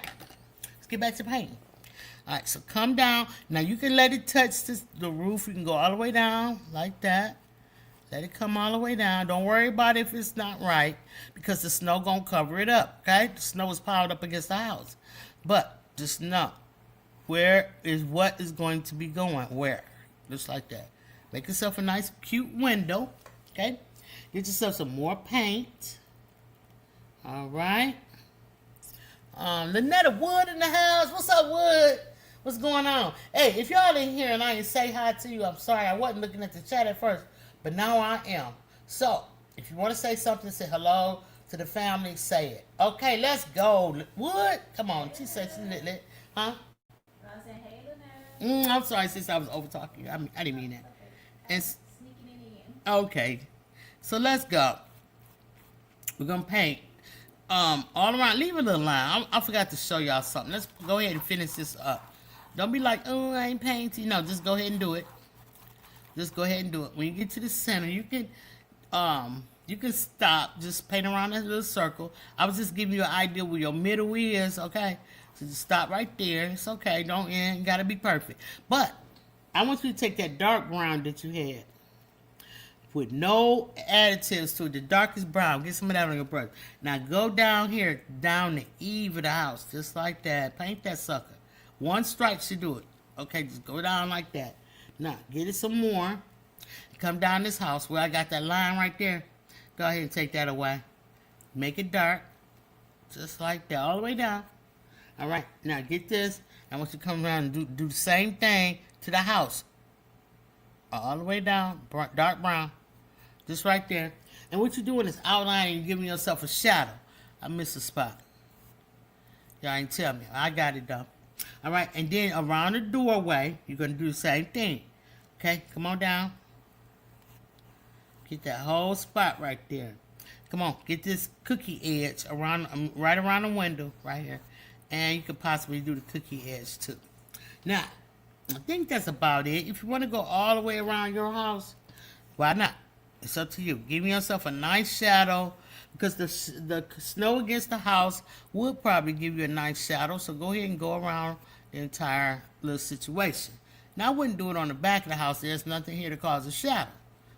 let's get back to painting. All right, so come down. Now you can let it touch the roof. You can go all the way down like that. Let it come all the way down. Don't worry about if it's not right because the snow going to cover it up, okay? The snow is piled up against the house. But just know where is what is going to be going where. Just like that. Make yourself a nice, cute window, okay? Get yourself some more paint. All right. Lynetta Wood in the house. What's up, Wood? What's going on? Hey, if y'all in here and I didn't say hi to you, I'm sorry. I wasn't looking at the chat at first. But now I am. So, if you want to say something, say hello to the family, say it. Okay, let's go. Wood? Come on. She said she lit. Huh? I said, hey, Lynette. I'm sorry, sis. I was over talking you. I didn't mean that. And, Sneaking it in. okay. So, let's go. We're going to paint all around. Leave a little line. I forgot to show y'all something. Let's go ahead and finish this up. Don't be like, oh, I ain't painting. No, just go ahead and do it. Just go ahead and do it. When you get to the center, you can stop. Just paint around that little circle. I was just giving you an idea where your middle is, okay? So just stop right there. It's okay. Don't end. You gotta be perfect. But I want you to take that dark brown that you had. With no additives to it. The darkest brown. Get some of that on your brush. Now go down here, down the eave of the house. Just like that. Paint that sucker. One stripe should do it. Okay, just go down like that. Now, get it some more. Come down this house where I got that line right there. Go ahead and take that away. Make it dark. Just like that. All the way down. All right. Now, get this. I want you to come around and do the same thing to the house. All the way down. Dark brown. Just right there. And what you're doing is outlining and giving yourself a shadow. I missed a spot. Y'all ain't tell me. I got it, though. All right, and then around the doorway, you're going to do the same thing. Okay, come on down. Get that whole spot right there. Come on, get this cookie edge around, right around the window, right here. And you could possibly do the cookie edge too. Now, I think that's about it. If you want to go all the way around your house, why not? It's up to you. Give yourself a nice shadow, because the snow against the house would probably give you a nice shadow. So go ahead and go around the entire little situation. Now, I wouldn't do it on the back of the house. There's nothing here to cause a shadow.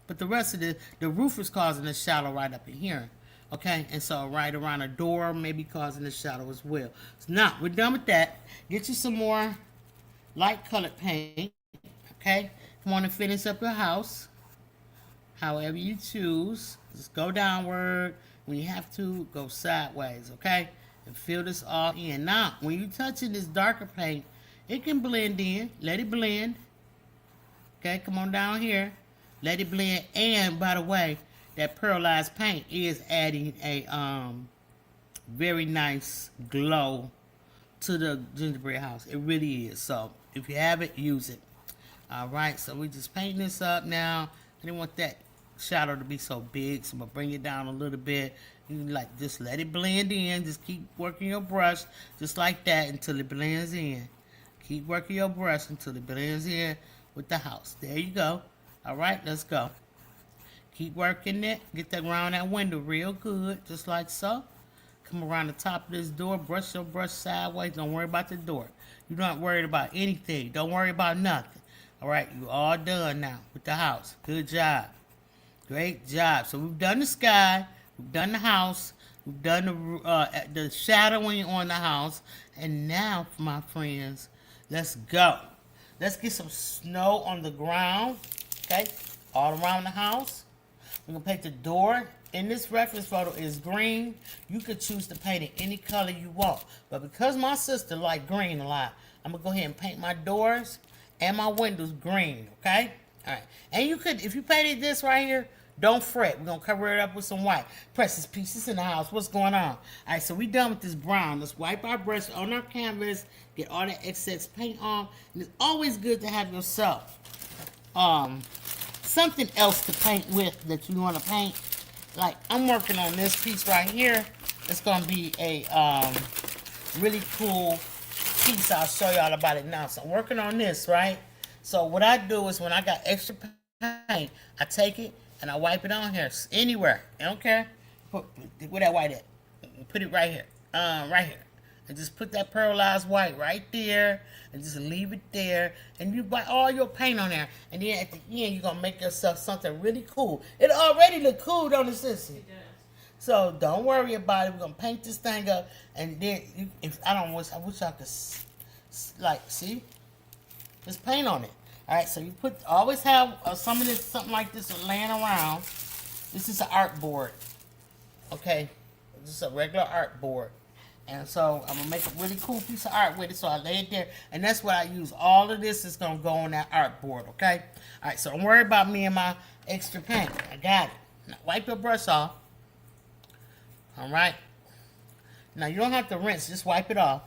But the rest of the roof is causing a shadow right up in here. Okay, and so right around a door maybe causing a shadow as well. So now, we're done with that. Get you some more light colored paint. Okay, come on and finish up your house however you choose. Just go downward. When you have to, go sideways, okay? And fill this all in. Now, when you're touching this darker paint, it can blend in. Let it blend. Okay, come on down here. Let it blend. And, by the way, that pearlized paint is adding a very nice glow to the gingerbread house. It really is. So, if you have it, use it. All right, so we just painting this up now. I didn't want that shadow to be so big, so I'm gonna bring it down a little bit. You like just let it blend in. Just keep working your brush just like that until it blends in. Keep working your brush until it blends in with the house. There you go. All right, let's go. Keep working it. Get that around that window real good, just like so. Come around the top of this door. Brush your brush sideways. Don't worry about the door. You're not worried about anything. Don't worry about nothing. All right, you all done now with the house. Good job. Great job. So we've done the sky, we've done the house, we've done the shadowing on the house, and now, my friends, let's go. Let's get some snow on the ground, okay, all around the house. We're going to paint the door. In this reference photo is green. You could choose to paint it any color you want, but because my sister likes green a lot, I'm going to go ahead and paint my doors and my windows green, okay? All right. And you could, if you painted this right here, don't fret. We're going to cover it up with some white. Precious pieces in the house. What's going on? All right, so we're done with this brown. Let's wipe our brush on our canvas, get all that excess paint on. And it's always good to have yourself something else to paint with that you want to paint. Like, I'm working on this piece right here. It's going to be a really cool piece. I'll show y'all about it now. So I'm working on this, right? So what I do is when I got extra paint, I take it and I wipe it on here. Anywhere. I don't care. Where that white at? Put it right here. Right here. And just put that pearlized white right there. And just leave it there. And you wipe all your paint on there. And then at the end, you're going to make yourself something really cool. It already look cool, don't it, sissy? It does. So don't worry about it. We're going to paint this thing up. And then, I wish I could, like, see? Just paint on it. All right, so you always have something like this laying around. This is an art board, okay? This is a regular art board. And so I'm gonna make a really cool piece of art with it, so I lay it there. And that's what I use. All of this is gonna go on that art board, okay? All right, so don't worry about me and my extra paint. I got it. Now wipe your brush off. All right. Now you don't have to rinse, just wipe it off.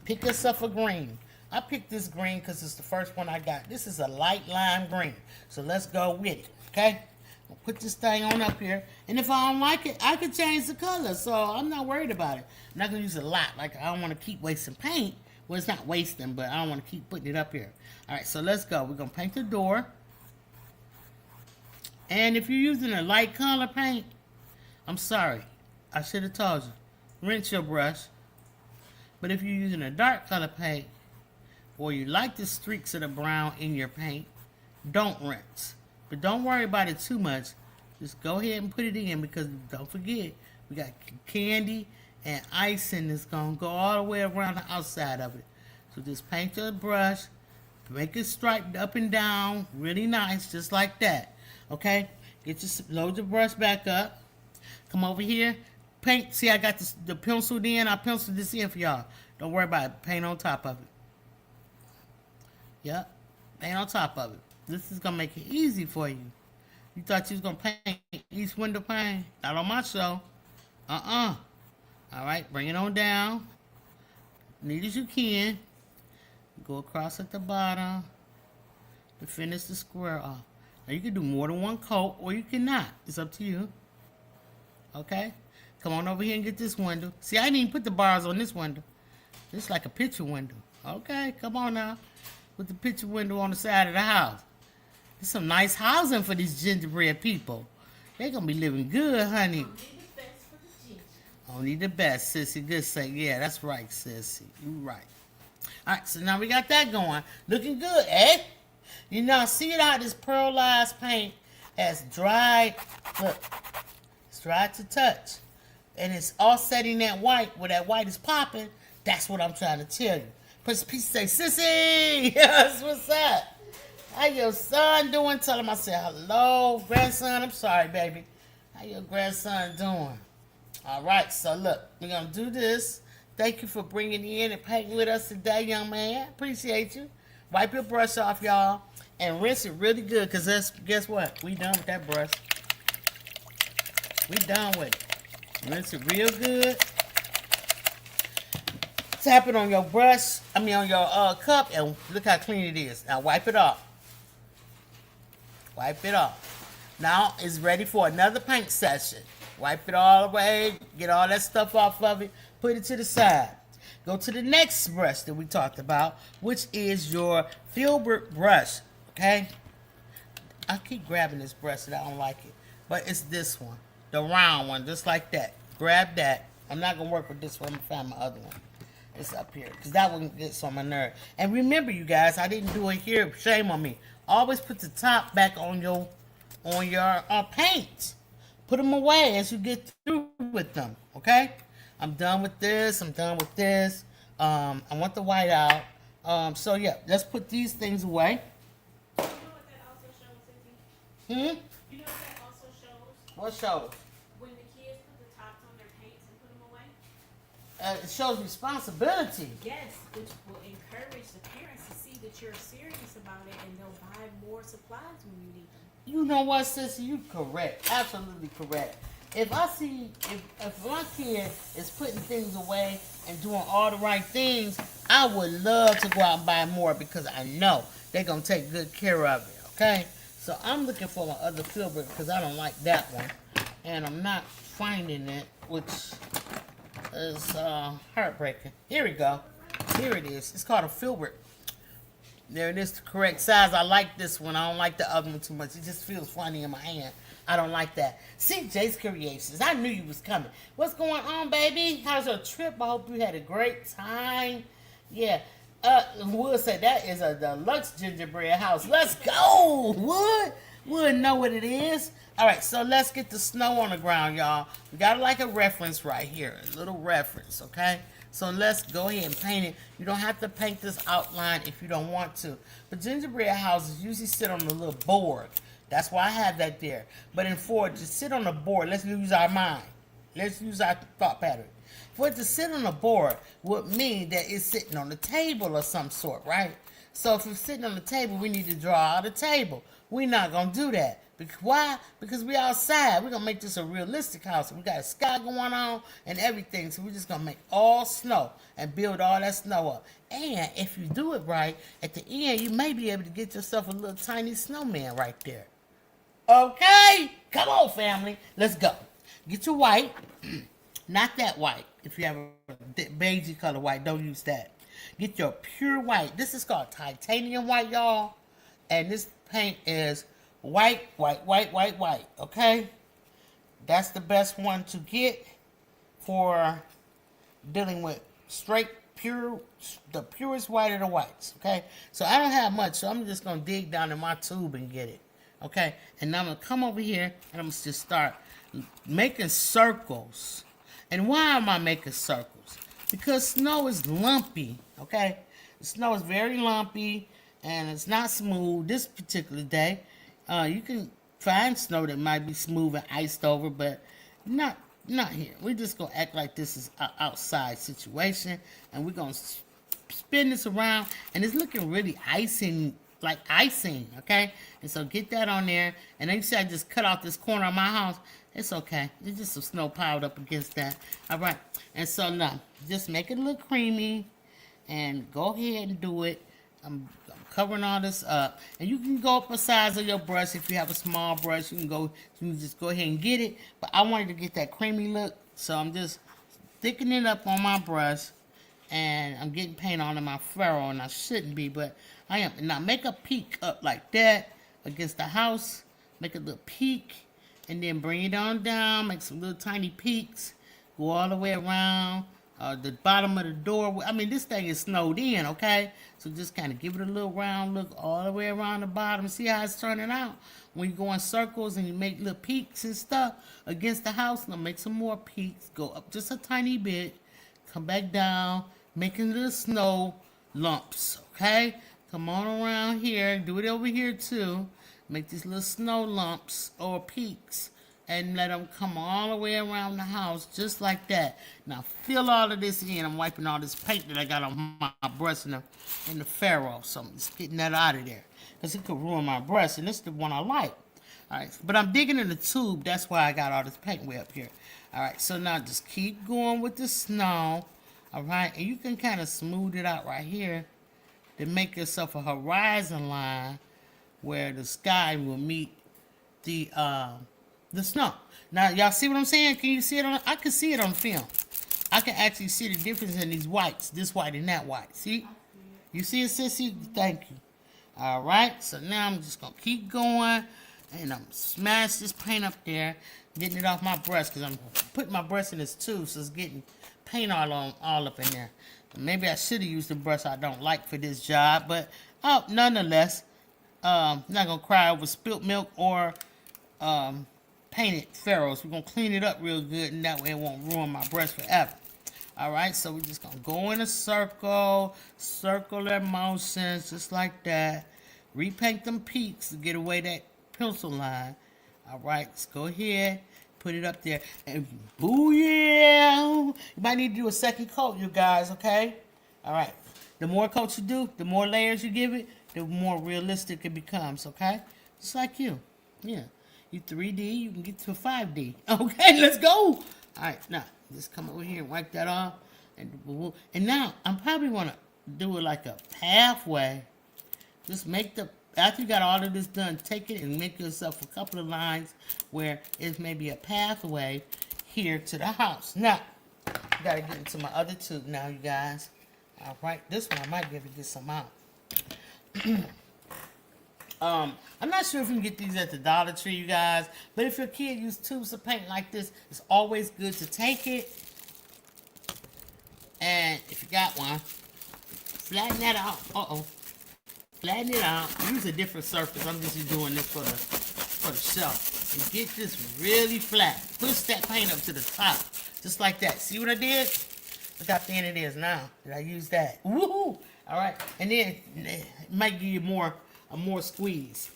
Pick yourself a green. I picked this green because it's the first one I got. This is a light lime green. So let's go with it, okay? I'll put this thing on up here. And if I don't like it, I could change the color. So I'm not worried about it. I'm not going to use a lot. Like, I don't want to keep wasting paint. Well, it's not wasting, but I don't want to keep putting it up here. All right, so let's go. We're going to paint the door. And if you're using a light color paint, I'm sorry. I should have told you. Rinse your brush. But if you're using a dark color paint, or you like the streaks of the brown in your paint, don't rinse. But don't worry about it too much. Just go ahead and put it in, because don't forget, we got candy and icing that's going to go all the way around the outside of it. So just paint your brush, make it striped up and down, really nice, just like that. Okay? Load your brush back up. Come over here. Paint. See, I got the penciled in. I penciled this in for y'all. Don't worry about it. Paint on top of it. Yep, paint on top of it. This is going to make it easy for you. You thought you was going to paint each window pane? Not on my show. All right, bring it on down. Neat as you can. Go across at the bottom to finish the square off. Now, you can do more than one coat, or you cannot. It's up to you. Okay? Come on over here and get this window. See, I didn't even put the bars on this window. It's like a picture window. Okay, come on now. Put the picture window on the side of the house. There's some nice housing for these gingerbread people. They're going to be living good, honey. Only the best, sissy. Good say. Yeah, that's right, sissy. You right. All right, so now we got that going. Looking good, eh? You know, see how this pearlized paint has dried. Look, it's dried to touch. And it's offsetting that white. Where that white is popping, that's what I'm trying to tell you. Press a piece say, sissy, yes, what's up? How your son doing? Tell him I said hello, grandson. I'm sorry, baby. How your grandson doing? All right, so look, we're going to do this. Thank you for bringing in and painting with us today, young man. Appreciate you. Wipe your brush off, y'all, and rinse it really good, because guess what? We done with that brush. We done with it. Rinse it real good. Tap it on your brush, on your cup, and look how clean it is. Now wipe it off. Wipe it off. Now it's ready for another paint session. Wipe it all away, get all that stuff off of it, put it to the side. Go to the next brush that we talked about, which is your filbert brush, okay? I keep grabbing this brush and I don't like it, but it's this one, the round one, just like that. Grab that. I'm not going to work with this one. I'm going to find my other one. It's up here, because that one gets on my nerve. And remember, you guys, I didn't do it here. Shame on me. Always put the top back on your paint. Put them away as you get through with them, okay? I'm done with this. I'm done with this. I want the white out. So, yeah, let's put these things away. You know what that also shows, Sissy? You know what that also shows? What shows? When the kids put the tops on their paints and put them away? It shows responsibility. Yes, which will encourage the parents to see that you're serious about it, and they'll buy more supplies when you need them. You know what, sissy? You correct. Absolutely correct. If I see, if my kid is putting things away and doing all the right things, I would love to go out and buy more, because I know they're going to take good care of it, okay? So I'm looking for my other filbert, because I don't like that one. And I'm not finding it, which is heartbreaking. Here we go. Here it is. It's called a filbert. There it is, the correct size. I like this one. I don't like the other one too much. It just feels funny in my hand. I don't like that. CJ's Creations. I knew you was coming. What's going on, baby? How's your trip? I hope you had a great time. Yeah. Wood said that is a deluxe gingerbread house. Let's go. Wood know what it is. All right, so let's get the snow on the ground, y'all. We got like a reference right here. A little reference, okay? So let's go ahead and paint it. You don't have to paint this outline if you don't want to. But gingerbread houses usually sit on a little board. That's why I have that there. But in Ford, to sit on a board, let's use our mind. Let's use our thought pattern. For it to sit on a board would mean that it's sitting on the table of some sort, right? So if it's sitting on the table, we need to draw out a table. We're not going to do that. Why? Because we outside. We're going to make this a realistic house. We got a sky going on and everything. So we're just going to make all snow and build all that snow up. And if you do it right, at the end, you may be able to get yourself a little tiny snowman right there. Okay? Come on, family. Let's go. Get your white. Not that white. If you have a beige color white, don't use that. Get your pure white. This is called titanium white, y'all. And this paint is white, okay? That's the best one to get for dealing with straight, pure, the purest white of the whites, okay? So I don't have much, so I'm just going to dig down in my tube and get it, okay? And now I'm going to come over here, and I'm going to just start making circles. And why am I making circles? Because snow is lumpy, okay? The snow is very lumpy, and it's not smooth this particular day. You can find snow that might be smooth and iced over, but not here. We're just going to act like this is an outside situation, and we're going to spin this around, and it's looking really icing, like icing, okay? And so get that on there, and then you see I just cut off this corner of my house. It's okay. It's just some snow piled up against that. All right. And so now, just make it look creamy, and go ahead and do it. I'm covering all this up, and you can go up the size of your brush. If you have a small brush, you can just go ahead and get it. But I wanted to get that creamy look, so I'm just thickening it up on my brush, and I'm getting paint on in my furrow, and I shouldn't be, but I am. Now make a peak up like that against the house. Make a little peak, and then bring it on down. Make some little tiny peaks. Go all the way around the bottom of the door. I mean, this thing is snowed in, okay? So just kind of give it a little round look all the way around the bottom. See how it's turning out? When you go in circles and you make little peaks and stuff against the house, now make some more peaks. Go up just a tiny bit. Come back down, making little snow lumps, okay? Come on around here. Do it over here too. Make these little snow lumps or peaks, and let them come all the way around the house just like that. Now fill all of this in. I'm wiping all this paint that I got on my brush in the furrow, so I'm just getting that out of there because it could ruin my brush, and this is the one I like. All right, but I'm digging in the tube. That's why I got all this paint way up here. All right, so now just keep going with the snow. All right, and you can kind of smooth it out right here to make yourself a horizon line where the sky will meet the snow. Now, y'all see what I'm saying? Can you see it on? I can see it on film. I can actually see the difference in these whites, this white and that white. See? You see it, sissy? Thank you. All right, so now I'm just gonna keep going, and I'm smash this paint up there, getting it off my brush because I'm putting my brush in this tube, so it's getting paint all up in there. Maybe I should have used the brush I don't like for this job, but nonetheless, not gonna cry over spilt milk or painted furrows. We're gonna clean it up real good, and that way it won't ruin my brush forever. All right, so we're just gonna go in a circle, circular motions, just like that. Repaint them peaks to get away that pencil line. All right, let's go ahead, put it up there, and booyah! You might need to do a second coat, you guys. Okay? All right. The more coats you do, the more layers you give it, the more realistic it becomes. Okay? Just like you. Yeah. You 3D, you can get to 5D. Okay, let's go. All right, now just come over here and wipe that off, and now I'm probably gonna do it like a pathway. Just make after you got all of this done, take it and make yourself a couple of lines where it's maybe a pathway here to the house. Now, I gotta get into my other tube now, you guys. All right, this one I might be able to get some out. I'm not sure if you can get these at the Dollar Tree, you guys, but if your kid uses tubes of paint like this, it's always good to take it, and if you got one, flatten that out. Flatten it out. Use a different surface. I'm just doing this for the shelf. And get this really flat. Push that paint up to the top, just like that. See what I did? Look how thin it is now. Did I use that? Woohoo! All right, and then it might give you a more squeeze.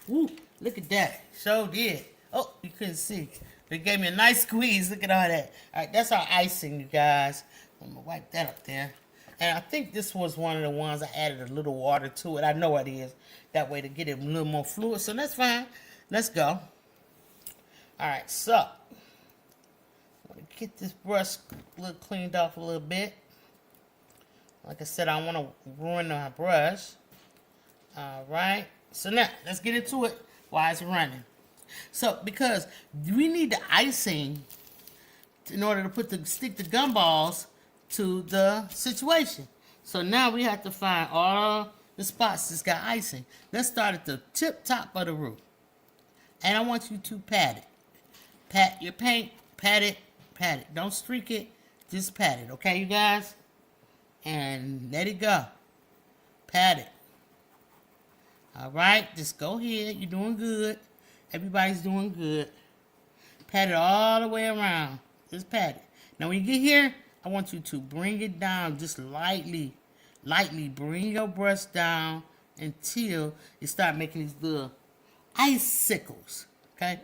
Woo! Look at that. So did. Oh, you couldn't see. They gave me a nice squeeze. Look at all that. All right, that's our icing, you guys. I'm gonna wipe that up there. And I think this was one of the ones I added a little water to it. I know it is. That way to get it a little more fluid. So that's fine. Let's go. All right, so I'm gonna get this brush a little cleaned off a little bit. Like I said, I want to ruin my brush. All right. So now let's get into it while it's running. So because we need the icing in order to stick the gumballs to the situation. So now we have to find all the spots that's got icing. Let's start at the top of the roof. And I want you to pat it. Pat your paint, pat it, pat it. Don't streak it, just pat it, okay, you guys? And let it go. Pat it. All right, just go ahead. You're doing good. Everybody's doing good. Pat it all the way around. Just pat it. Now when you get here, I want you to bring it down just lightly. Lightly bring your brush down until you start making these little icicles. Okay?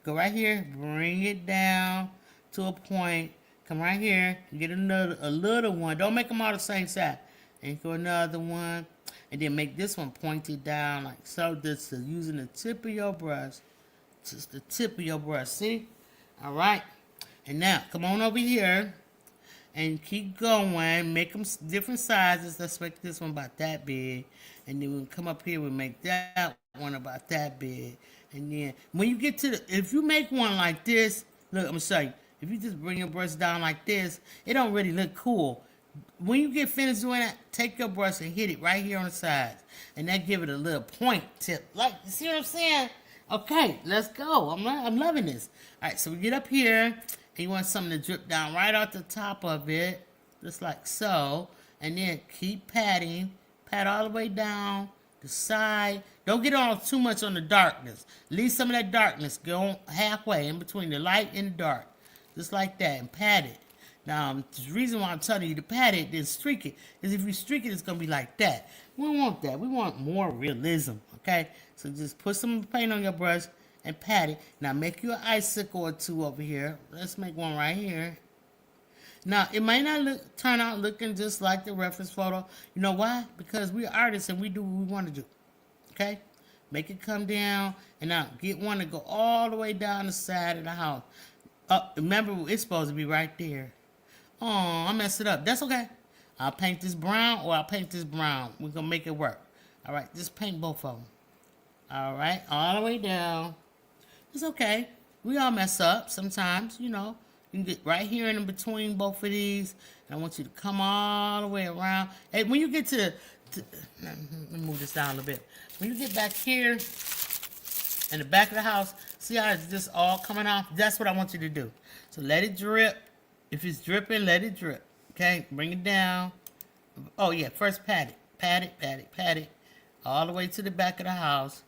Go right here, bring it down to a point. Come right here, get a little one. Don't make them all the same size. And go another one. And then make this one pointed down like so. Just using the tip of your brush. Just the tip of your brush. See? All right. And now, come on over here. and keep going. Make them different sizes. Let's make this one about that big, and then we'll come up here. We'll make that one about that big, and then when you get to if you make one like this, look, I'm gonna show you. If you just bring your brush down like this, it don't really look cool. When you get finished doing that, take your brush and hit it right here on the sides, and that give it a little point tip. Like, you see what I'm saying? Okay, let's go. I'm loving this. All right, so we get up here, and you want something to drip down right off the top of it, just like so, and then keep patting. Pat all the way down the side. Don't get on too much on the darkness. Leave some of that darkness. Go halfway in between the light and the dark, just like that, and pat it. Now, the reason why I'm telling you to pat it, then streak it, is if you streak it, it's going to be like that. We don't want that. We want more realism, okay? So just put some paint on your brush and pat it. Now, make you an icicle or two over here. Let's make one right here. Now, it might not turn out looking just like the reference photo. You know why? Because we're artists and we do what we want to do, okay? Make it come down, and now get one to go all the way down the side of the house. Remember, it's supposed to be right there. Oh, I messed it up. That's okay. I'll paint this brown or I'll paint this brown. We're going to make it work. All right, just paint both of them. All right, all the way down. It's okay. We all mess up sometimes, you know. You can get right here in between both of these. And I want you to come all the way around. And when you get to let me move this down a little bit. When you get back here in the back of the house, see how it's just all coming off? That's what I want you to do. So let it drip. If it's dripping, let it drip. Okay, bring it down. Oh yeah, first pat it. Pat it, pat it, pat it. All the way to the back of the house.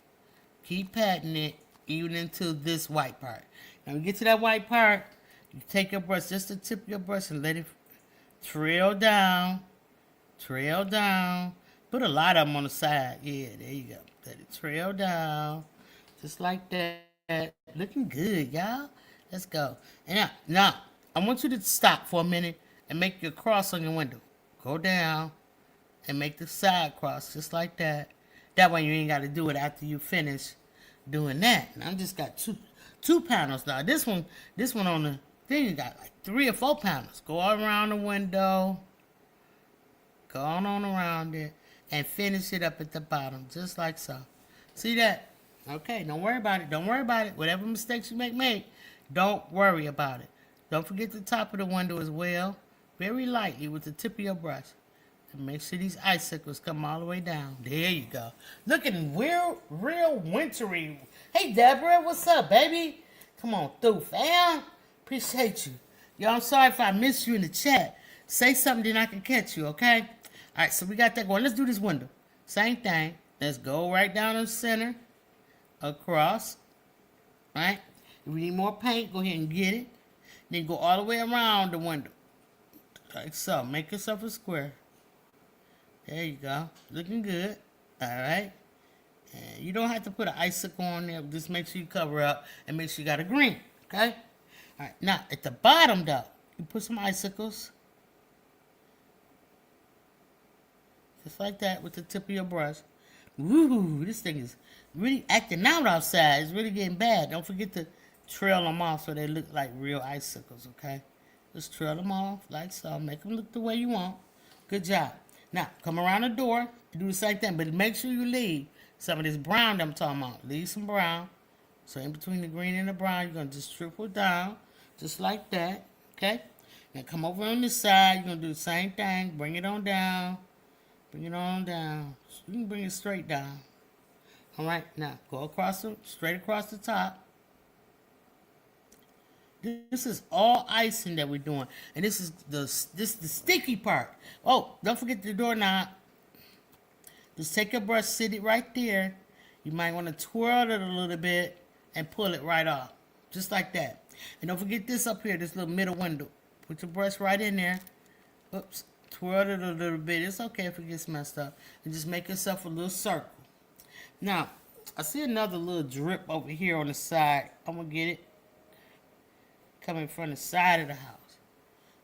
Keep patting it even into this white part. Now when you get to that white part, you take your brush, just the tip of your brush, and let it trail down. Trail down. Put a lot of them on the side. Yeah, there you go. Let it trail down. Just like that. Looking good, y'all. Let's go. And now, I want you to stop for a minute and make your cross on your window. Go down and make the side cross just like that. That way you ain't got to do it after you finish doing that. And I just got two panels now. This one on the thing, you got like 3 or 4 panels. Go all around the window. Go on around it and finish it up at the bottom just like so. See that? Okay, don't worry about it. Don't worry about it. Whatever mistakes you make, don't worry about it. Don't forget the top of the window as well. Very lightly with the tip of your brush. And make sure these icicles come all the way down. There you go. Looking real wintry. Hey, Deborah, what's up, baby? Come on through, fam. Appreciate you. Yo, I'm sorry if I missed you in the chat. Say something, then I can catch you, okay? All right, so we got that going. Let's do this window. Same thing. Let's go right down the center. Across. Right? If we need more paint, go ahead and get it. Then go all the way around the window. Like so. Make yourself a square. There you go. Looking good. Alright. And you don't have to put an icicle on there. Just make sure you cover up and make sure you got a green. Okay? Alright. Now, at the bottom, though, you put some icicles. Just like that with the tip of your brush. Woo! This thing is really acting out outside. It's really getting bad. Don't forget to trail them off so they look like real icicles, okay? Just trail them off like so. Make them look the way you want. Good job. Now, come around the door. Do the same thing, but make sure you leave some of this brown that I'm talking about. Leave some brown. So in between the green and the brown, you're going to just triple down, just like that, okay? Now come over on this side. You're going to do the same thing. Bring it on down. Bring it on down. You can bring it straight down. All right, now go across straight across the top. This is all icing that we're doing, and this is the sticky part. Oh, don't forget the doorknob. Just take your brush, sit it right there. You might want to twirl it a little bit and pull it right off, just like that. And don't forget this up here, this little middle window. Put your brush right in there. Oops, twirl it a little bit. It's okay if it gets messed up. And just make yourself a little circle. Now, I see another little drip over here on the side. I'm going to get it. Coming from the side of the house.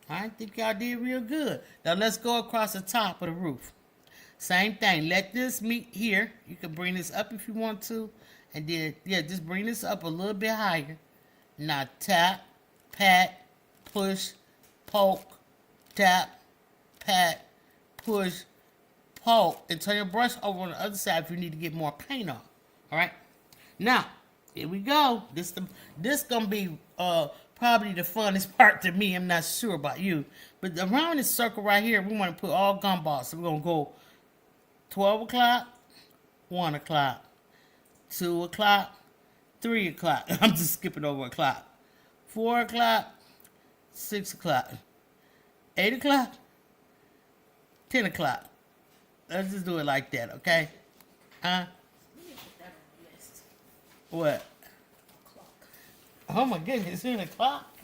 I think y'all did real good. Now let's go across the top of the roof. Same thing. Let this meet here. You can bring this up if you want to. And then, yeah, just bring this up a little bit higher. Now tap, pat, push, poke, tap, pat, push, pull, and turn your brush over on the other side if you need to get more paint on. All right. Now, here we go. This gonna be probably the funnest part to me. I'm not sure about you, but around this circle right here, we want to put all gumballs. So we're gonna go 12 o'clock, 1 o'clock, 2 o'clock, 3 o'clock. I'm just skipping over a clock. 4 o'clock, 6 o'clock, 8 o'clock, 10 o'clock. Let's just do it like that, okay? Huh? We need to put that on the list. What? A clock. Oh my goodness, 10 o'clock?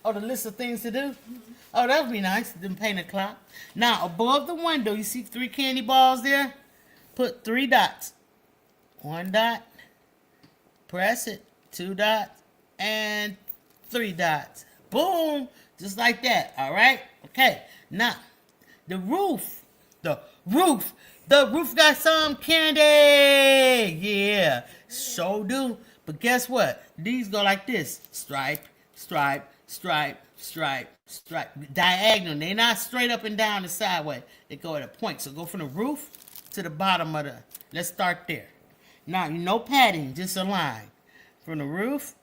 Oh, the list of things to do? Oh, that would be nice. Then paint a clock. Now, above the window, you see 3 candy balls there? Put 3 dots. 1 dot. Press it. 2 dots. And 3 dots. Boom! Just like that. All right? Okay. Now, the roof got some candy. Yeah. So do. But guess what? These go like this. Stripe, stripe, stripe, stripe, stripe. Diagonal. They're not straight up and down and sideways. They go at a point. So go from the roof to the bottom of the... Let's start there. Now, no padding. Just a line. From the roof.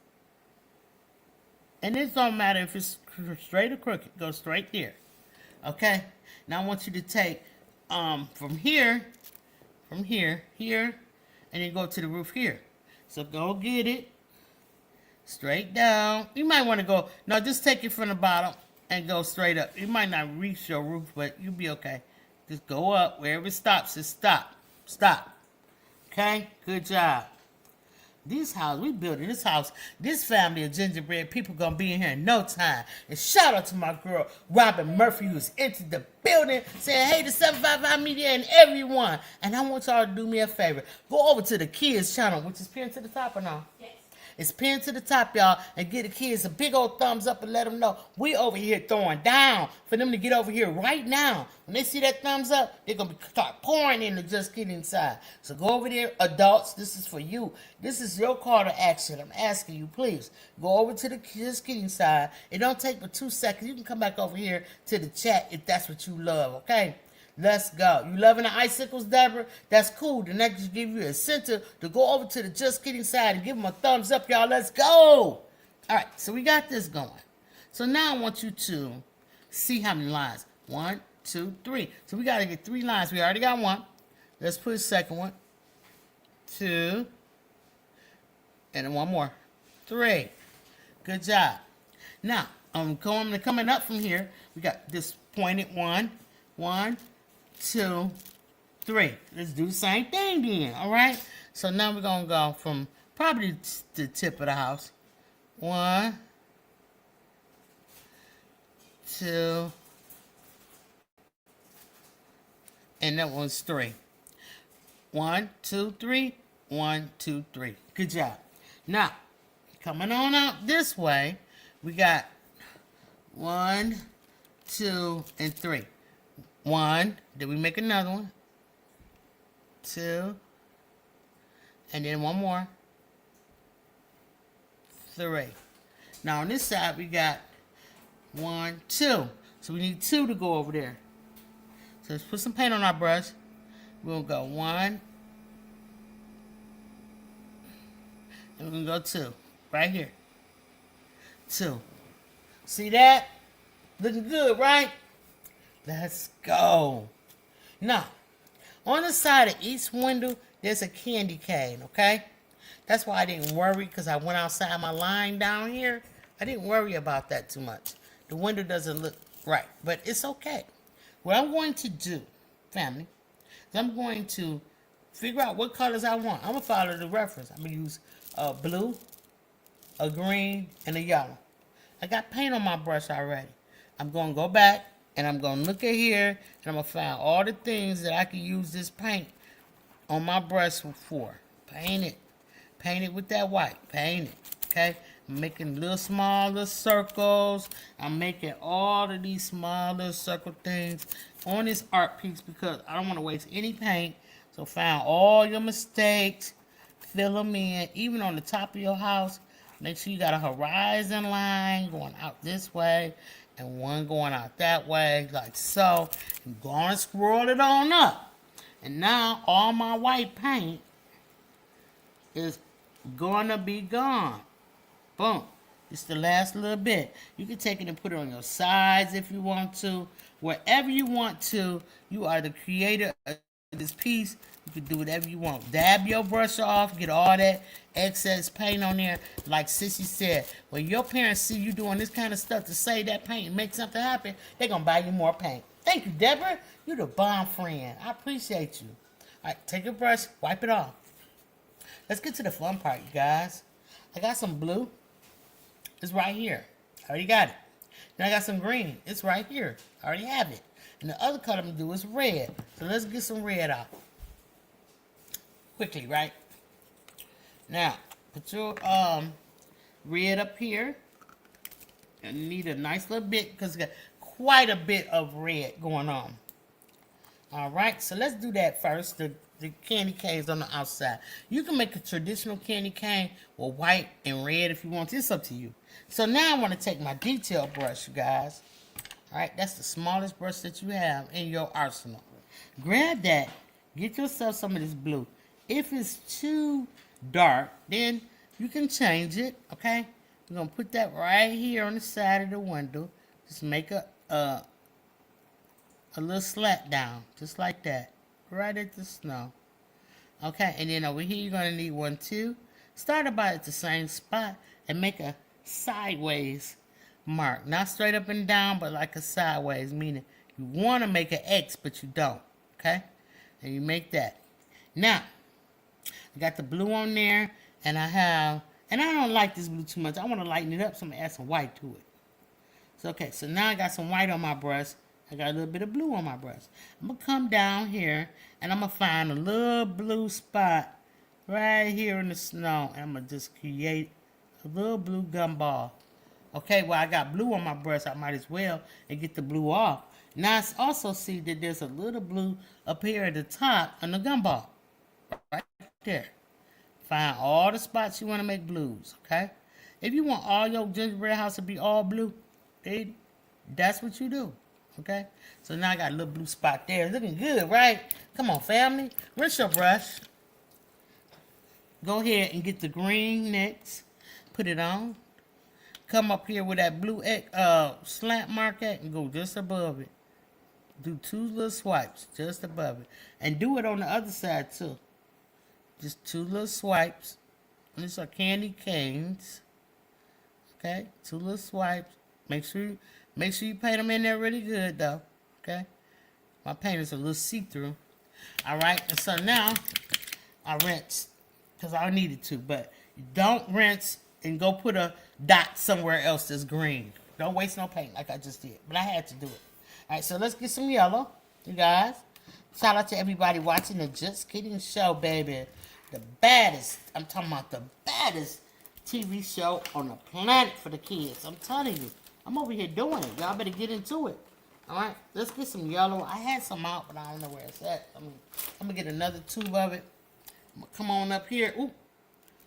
And it don't matter if it's straight or crooked. Go straight there. Okay? Now, I want you to take from here, here, and then go to the roof here. So go get it. Straight down. You might want to go, no, just take it from the bottom and go straight up. You might not reach your roof, but you'll be okay. Just go up. Wherever it stops, just stop. Stop. Okay? Good job. This house, we building this house, this family of gingerbread people gonna be in here in no time. And shout out to my girl, Robin Murphy, who's entered the building, saying, hey, the 755 Media and everyone. And I want y'all to do me a favor. Go over to the kids channel, which is pinned to the top or no? Yes. It's pinned to the top, y'all, and give the kids a big old thumbs up and let them know we over here throwing down for them to get over here right now. When they see that thumbs up, they're going to start pouring in the Just Kidding side. So go over there, adults, this is for you. This is your call to action. I'm asking you, please, go over to the Just Kidding side. It don't take but 2 seconds. You can come back over here to the chat if that's what you love, okay? Let's go. You loving the icicles, Deborah? That's cool. Then that just give you a incentive to go over to the Just Kidding side and give them a thumbs up, y'all. Let's go. All right, so we got this going. So now I want you to see how many lines. 1, 2, 3. So we got to get 3 lines. We already got 1. Let's put a second one. 2. And then 1 more. 3. Good job. Now, I'm coming up from here. We got this pointed 1. 1, 2, 3. Let's do the same thing then, all right? So now we're going to go from probably the tip of the house. 1, 2, and that one's 3. 1, 2, 3, 1, 2, 3. Good job. Now, coming on out this way, we got 1, 2, and 3. 1, then we make another one, 2, and then 1 more, 3. Now on this side we got 1, 2, so we need 2 to go over there. So let's put some paint on our brush. We'll go 1, and we're gonna go 2, right here, 2. See that? Looking good, right? Let's go. Now, on the side of each window, there's a candy cane, okay? That's why I didn't worry, because I went outside my line down here. I didn't worry about that too much. The window doesn't look right, but it's okay. What I'm going to do, family, is I'm going to figure out what colors I want. I'm going to follow the reference. I'm going to use a blue, a green, and a yellow. I got paint on my brush already. I'm going to go back. And I'm going to look at here, and I'm going to find all the things that I can use this paint on my brush for. Paint it. Paint it with that white. Paint it. Okay? I'm making little smaller circles. I'm making all of these smaller circle things on this art piece because I don't want to waste any paint. So find all your mistakes. Fill them in. Even on the top of your house, Make sure you got a horizon line going out this way and one going out that way, like so. I'm going to scroll it on up. And now all my white paint is going to be gone. Boom. It's the last little bit. You can take it and put it on your sides if you want to. Wherever you want to. You are the creator of this piece. You can do whatever you want. Dab your brush off. Get all that excess paint on there. Like Sissy said, when your parents see you doing this kind of stuff to save that paint and make something happen, they're going to buy you more paint. Thank you, Deborah. You're the bomb friend. I appreciate you. All right, take your brush. Wipe it off. Let's get to the fun part, you guys. I got some blue. It's right here. I already got it. Then I got some green. It's right here. I already have it. And the other color I'm going to do is red. So let's get some red out. Quickly, right? Now, put your red up here. And you need a nice little bit because it's got quite a bit of red going on. Alright, so let's do that first. The candy canes on the outside. You can make a traditional candy cane with white and red if you want. It's up to you. So now I want to take my detail brush, you guys. Alright, that's the smallest brush that you have in your arsenal. Grab that. Get yourself some of this blue. If it's too dark, then you can change it, okay? We're going to put that right here on the side of the window. Just make a little slat down, just like that. Right at the snow. Okay, and then over here you're going to need one too. Start about at the same spot and make a sideways mark. Not straight up and down, but like a sideways, meaning you want to make an X, but you don't. Okay? And you make that. Now, I got the blue on there, and I don't like this blue too much. I want to lighten it up, so I'm going to add some white to it. So, okay, so now I got some white on my brush. I got a little bit of blue on my brush. I'm going to come down here, and I'm going to find a little blue spot right here in the snow. And I'm going to just create a little blue gumball. Okay, well, I got blue on my brush. I might as well and get the blue off. Now, I also see that there's a little blue up here at the top on the gumball. Right there. Find all the spots you want to make blues, okay? If you want all your gingerbread house to be all blue, that's what you do. Okay, so now I got a little blue spot there. Looking good, right? Come on, family. Rinse your brush. Go ahead and get the green next. Put it on. Come up here with that blue slant mark at and go just above it. Do two little swipes just above it. And do it on the other side too. Just two little swipes. And these are candy canes. Okay, two little swipes. Make sure you paint them in there really good, though. Okay? My paint is a little see-through. Alright? And so now, I rinse. Because I needed to. But don't rinse and go put a dot somewhere else that's green. Don't waste no paint like I just did. But I had to do it. Alright, so let's get some yellow. You guys. Shout out to everybody watching the Just Kidding show, baby. The baddest. I'm talking about the baddest TV show on the planet for the kids. I'm telling you. I'm over here doing it. Y'all better get into it. Alright, let's get some yellow. I had some out, but I don't know where it's at. I'm going to get another tube of it. I'm going to come on up here. Ooh.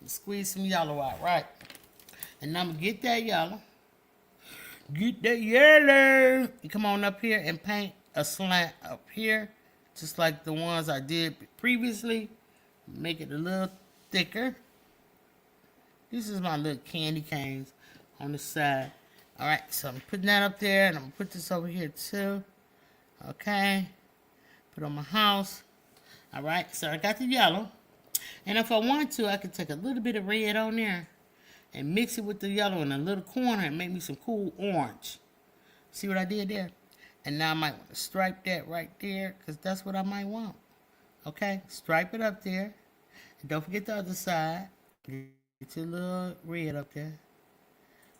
Squeeze some yellow out, right? And I'm going to get that yellow. Get that yellow. And come on up here and paint a slant up here. Just like the ones I did previously. Make it a little thicker. This is my little candy canes on the side. Alright, so I'm putting that up there, and I'm going to put this over here too. Okay. Put on my house. Alright, so I got the yellow. And if I want to, I could take a little bit of red on there and mix it with the yellow in a little corner and make me some cool orange. See what I did there? And now I might want to stripe that right there, because that's what I might want. Okay, stripe it up there. And don't forget the other side. Get your little red up there.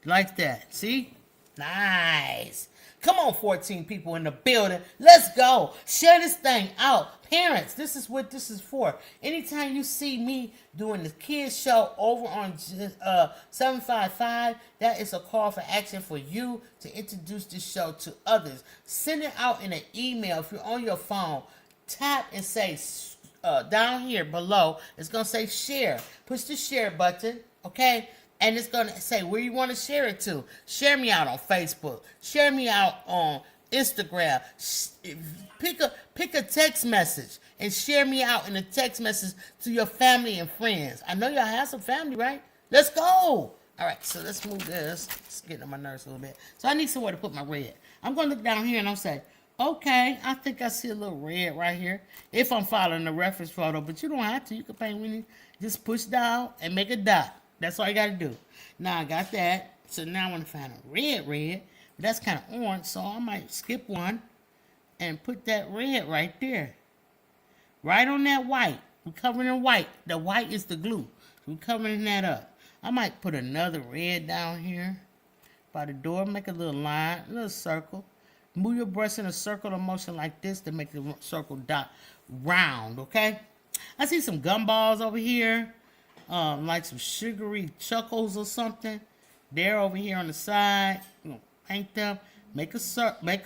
Like that. See? Nice. Come on, 14 people in the building. Let's go. Share this thing out. Parents, this is what this is for. Anytime you see me doing the kids show over on 755, that is a call for action for you to introduce this show to others. Send it out in an email. If you're on your phone, tap and say down here below. It's going to say share. Push the share button. Okay? and it's gonna say where you want to share it to. Share me out on Facebook. Share me out on Instagram. Pick a text message and share me out in a text message to your family and friends. I know y'all have some family, right? Let's go. All right, so let's move this. It's getting on my nerves a little bit. So I need somewhere to put my red. I'm gonna look down here and I'll say, okay, I think I see a little red right here. If I'm following the reference photo, but you don't have to. You can paint when you just push down and make a dot. That's all you gotta do. Now I got that. So now I want to find a red. But that's kind of orange, so I might skip one and put that red right there. Right on that white. We're covering in white. The white is the glue. We're covering that up. I might put another red down here by the door. Make a little line, a little circle. Move your brush in a circular motion like this to make the circle dot round, okay? I see some gumballs over here, like some sugary chuckles or something. They're over here on the side. You know, paint them. Make a circle. Make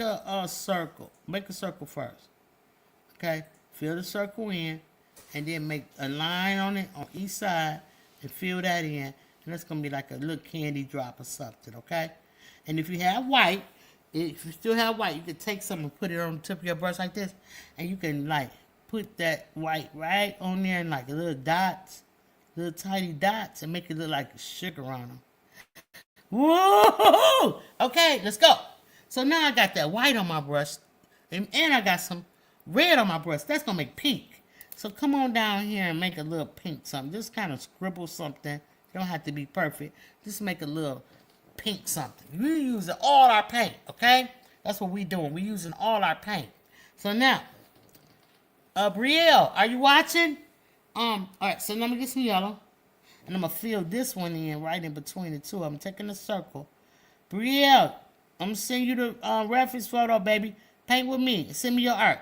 a circle first, okay? Fill the circle in, and then make a line on it on each side and fill that in. And that's gonna be like a little candy drop or something, okay? And if you have white, if you still have white, you can take some and put it on the tip of your brush like this, and you can like put that white right on there in like little dots, little tiny dots, and make it look like sugar on them. Whoa! Okay, let's go. So now I got that white on my brush, and I got some red on my brush. That's gonna make pink. So come on down here and make a little pink something. Just kind of scribble something. You don't have to be perfect. Just make a little pink something. We're using all our paint, okay? That's what we're doing. We're using all our paint. So now, Brielle, are you watching? All right, so let me get some yellow. And I'm going to fill this one in right in between the two. I'm taking a circle. Brielle, I'm going to send you the reference photo, baby. Paint with me. Send me your art,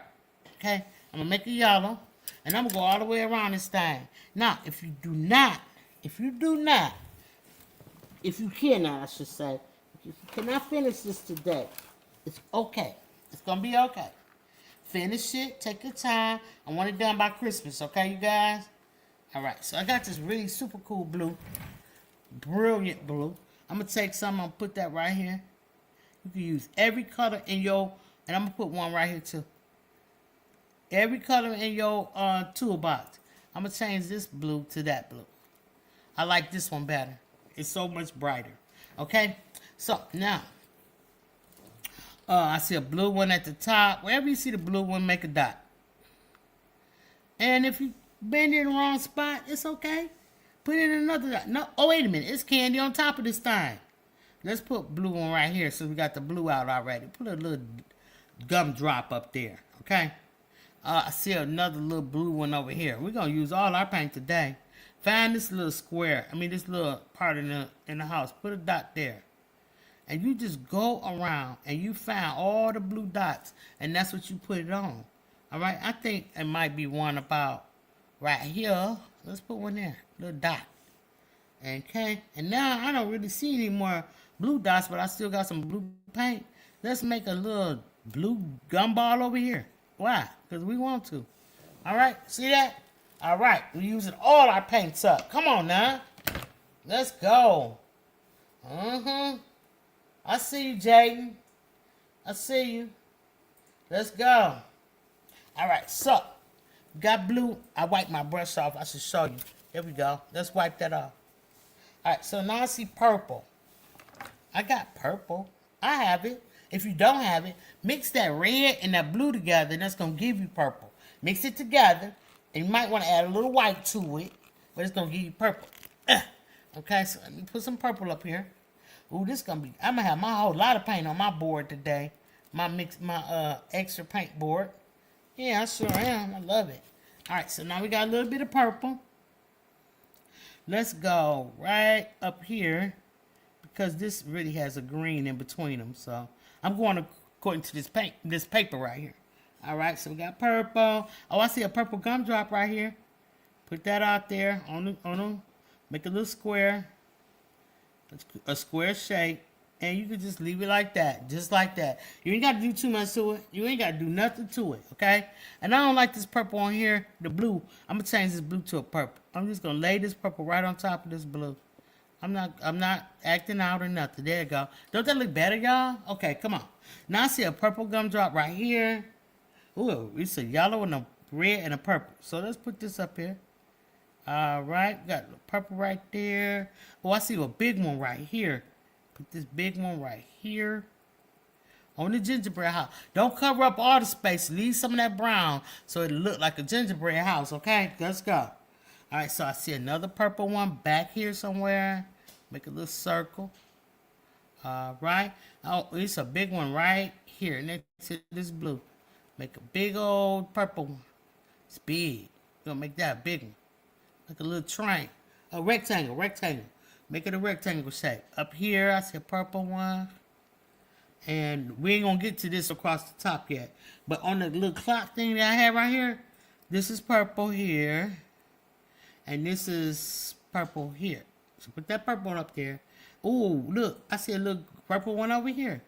okay? I'm going to make a yellow. And I'm going to go all the way around this thing. Now, if you cannot, I should say, if you cannot finish this today, it's okay. It's going to be okay. Finish it. Take your time. I want it done by Christmas, okay, you guys? All right, so I got this really super cool blue. Brilliant blue. I'm going to take some. I'm going to put that right here. You can use every color in your, and I'm going to put one right here too. Every color in your toolbox. I'm going to change this blue to that blue. I like this one better. It's so much brighter. Okay? So, now, I see a blue one at the top. Wherever you see the blue one, make a dot. And if you bend it in the wrong spot, it's okay. Put in another dot. No, oh, wait a minute. It's candy on top of this thing. Let's put blue one right here so we got the blue out already. Put a little gumdrop up there. Okay? I see another little blue one over here. We're going to use all our paint today. Find this little square. This little part in the house. Put a dot there. And you just go around and you find all the blue dots. And that's what you put it on. All right? I think it might be one about right here. Let's put one there. Little dot. Okay? And now I don't really see any more blue dots, but I still got some blue paint. Let's make a little blue gumball over here. Why? Because we want to. All right? See that? All right. We're using all our paints up. Come on now. Let's go. I see you, Jaden. I see you. Let's go. All right. So, got blue. I wiped my brush off. I should show you. Here we go. Let's wipe that off. All right. So, now I see purple. I got purple. I have it. If you don't have it, mix that red and that blue together, and that's going to give you purple. Mix it together, and you might want to add a little white to it, but it's going to give you purple. Okay, so let me put some purple up here. Ooh, this is going to be, I'm going to have my whole lot of paint on my board today. My extra paint board. Yeah, I sure am. I love it. All right, so now we got a little bit of purple. Let's go right up here, because this really has a green in between them, so I'm going according to this paper right here. All right, so we got purple. Oh, I see a purple gumdrop right here. Put that out there on the, make a little square, a square shape, and you can just leave it like that, just like that. You ain't got to do too much to it. You ain't got to do nothing to it, okay? And I don't like this purple on here, the blue. I'm going to change this blue to a purple. I'm just going to lay this purple right on top of this blue. I'm not acting out or nothing. There you go. Don't that look better, y'all? Okay, come on. Now I see a purple gumdrop right here. Ooh, it's a yellow and a red and a purple. So let's put this up here. All right, got the purple right there. Oh, I see a big one right here. Put this big one right here on the gingerbread house. Don't cover up all the space. Leave some of that brown so it look like a gingerbread house, okay? Let's go. All right, so I see another purple one back here somewhere. Make a little circle. All right. Oh, it's a big one right here next to this blue. Make a big old purple one. It's big. We're going to make that a big one. Like a little triangle. A rectangle. Make it a rectangle shape. Up here, I see a purple one. And we ain't going to get to this across the top yet. But on the little clock thing that I have right here, this is purple here. And this is purple here. So put that purple one up there. Ooh, look. I see a little purple one over here.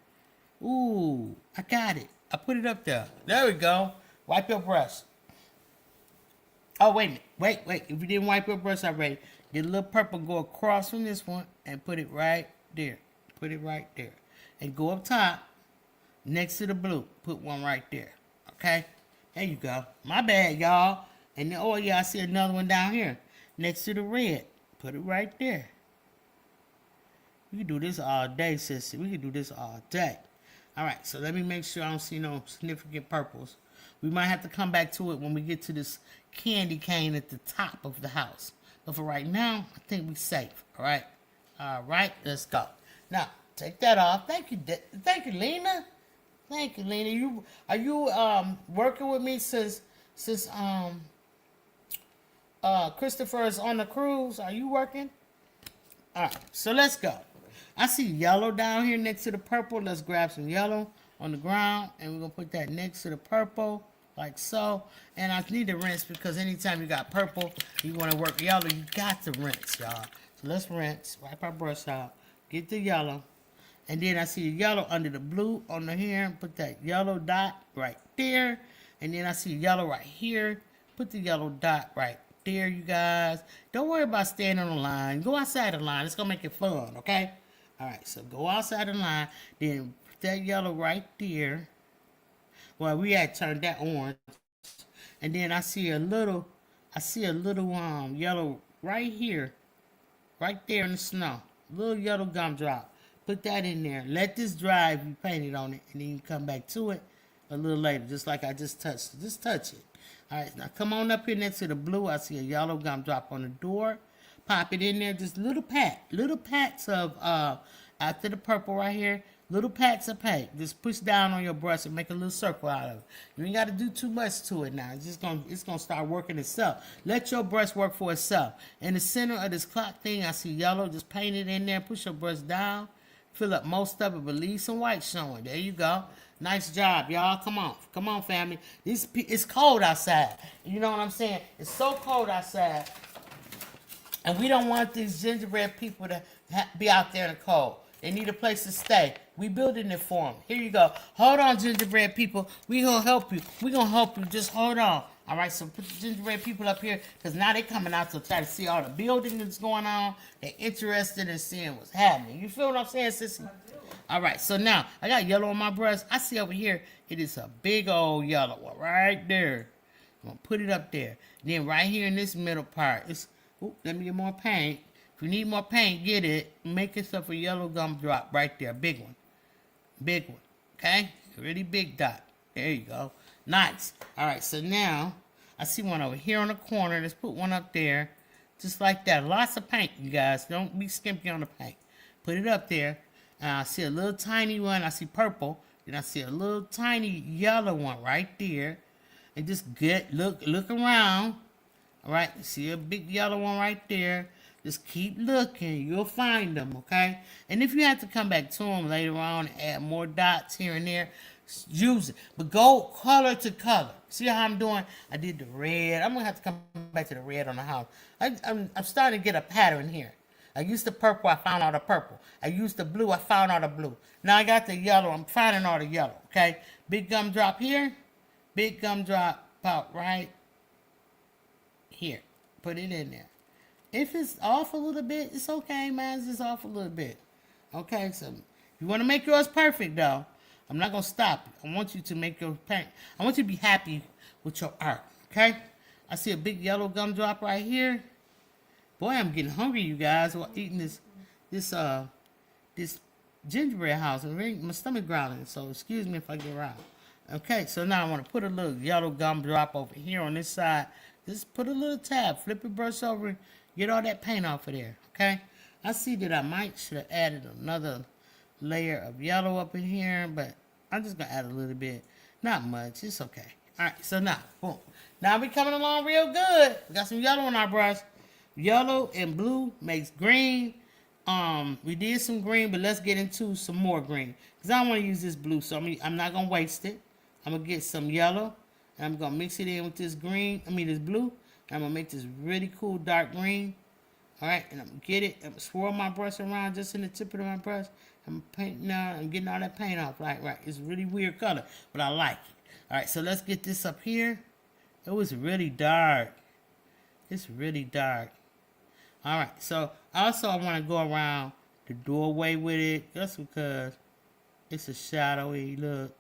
Ooh, I got it. I put it up there. There we go. Wipe your brush. Oh, wait a minute. Wait. If you didn't wipe your brush already, get a little purple, go across from this one and put it right there. Put it right there. And go up top next to the blue. Put one right there. Okay? There you go. My bad, y'all. And then, oh, yeah, I see another one down here next to the red. Put it right there. We can do this all day, sissy. We can do this all day. All right, so let me make sure I don't see no significant purples. We might have to come back to it when we get to this candy cane at the top of the house. But for right now, I think we're safe. All right? All right, let's go. Now, take that off. Thank you, Lena. Thank you, Lena. Are you working with me since Christopher is on the cruise? Are you working? All right, so let's go. I see yellow down here next to the purple. Let's grab some yellow on the ground, and we're going to put that next to the purple, like so. And I need to rinse because anytime you got purple, you want to work yellow, you got to rinse, y'all. So let's rinse. Wipe our brush out. Get the yellow. And then I see the yellow under the blue on the here. Put that yellow dot right there. And then I see yellow right here. Put the yellow dot right there, you guys. Don't worry about staying on the line. Go outside the line. It's going to make it fun, okay? All right, so go outside the line. Then put that yellow right there. Well, we had turned that orange. And then I see a little yellow right here. Right there in the snow. Little yellow gumdrop. Put that in there. Let this dry if you painted on it. And then you come back to it a little later. Just like I just touched it. Just touch it. All right, now come on up here next to the blue. I see a yellow gumdrop on the door. Pop it in there. Just little pats of, after the purple right here, little pats of paint. Just push down on your brush and make a little circle out of it. You ain't got to do too much to it now. It's gonna start working itself. Let your brush work for itself. In the center of this clock thing, I see yellow. Just paint it in there. Push your brush down. Fill up most of it, but leave some white showing. There you go. Nice job, y'all. Come on, family. It's cold outside. You know what I'm saying? It's so cold outside. And we don't want these gingerbread people to be out there in the cold. They need a place to stay. We building it for them. Here you go. Hold on, gingerbread people. We gonna help you. We gonna help you. Just hold on. All right, so put the gingerbread people up here because now they coming out to try to see all the building that's going on. They're interested in seeing what's happening. You feel what I'm saying, sissy? All right, so now I got yellow on my brush. I see over here, it is a big old yellow one right there. I'm gonna put it up there. Then right here in this middle part, let me get more paint. If you need more paint, get it. Make yourself a yellow gumdrop right there. Big one. Big one. Okay? Really big dot. There you go. Nice. All right, so now I see one over here on the corner. Let's put one up there. Just like that. Lots of paint, you guys. Don't be skimpy on the paint. Put it up there. I see a little tiny one. I see purple. Then I see a little tiny yellow one right there. And just look around. All right, see a big yellow one right there. Just keep looking. You'll find them, okay? And if you have to come back to them later on and add more dots here and there, use it. But go color to color. See how I'm doing? I did the red. I'm going to have to come back to the red on the house. I'm starting to get a pattern here. I used the purple. I found all the purple. I used the blue. I found all the blue. Now I got the yellow. I'm finding all the yellow, okay? Big gumdrop here. Big gumdrop about right here. Put it in there. If it's off a little bit, it's okay, man. It's just off a little bit. Okay, so you want to make yours perfect, though. I'm not going to stop you. I want you to make your paint. I want you to be happy with your art, okay? I see a big yellow gumdrop right here. Boy, I'm getting hungry, you guys, while eating this gingerbread house. And my stomach growling, so excuse me if I get around. Okay, so now I want to put a little yellow gumdrop over here on this side. Just put a little tab, flip your brush over, get all that paint off of there, okay? I see that I should have added another layer of yellow up in here, but I'm just going to add a little bit. Not much. It's okay. All right, so now, boom. Now we coming along real good. We got some yellow on our brush. Yellow and blue makes green. We did some green, but let's get into some more green. Because I don't want to use this blue, so I'm not going to waste it. I'm going to get some yellow, and I'm going to mix it in with this this blue. And I'm going to make this really cool dark green. All right, and I'm going to get it. I'm going to swirl my brush around just in the tip of my brush. I'm painting now. I'm getting all that paint off. Right. It's a really weird color, but I like it. All right, so let's get this up here. It was really dark. It's really dark. All right, so also I want to go around the doorway with it just because it's a shadowy look.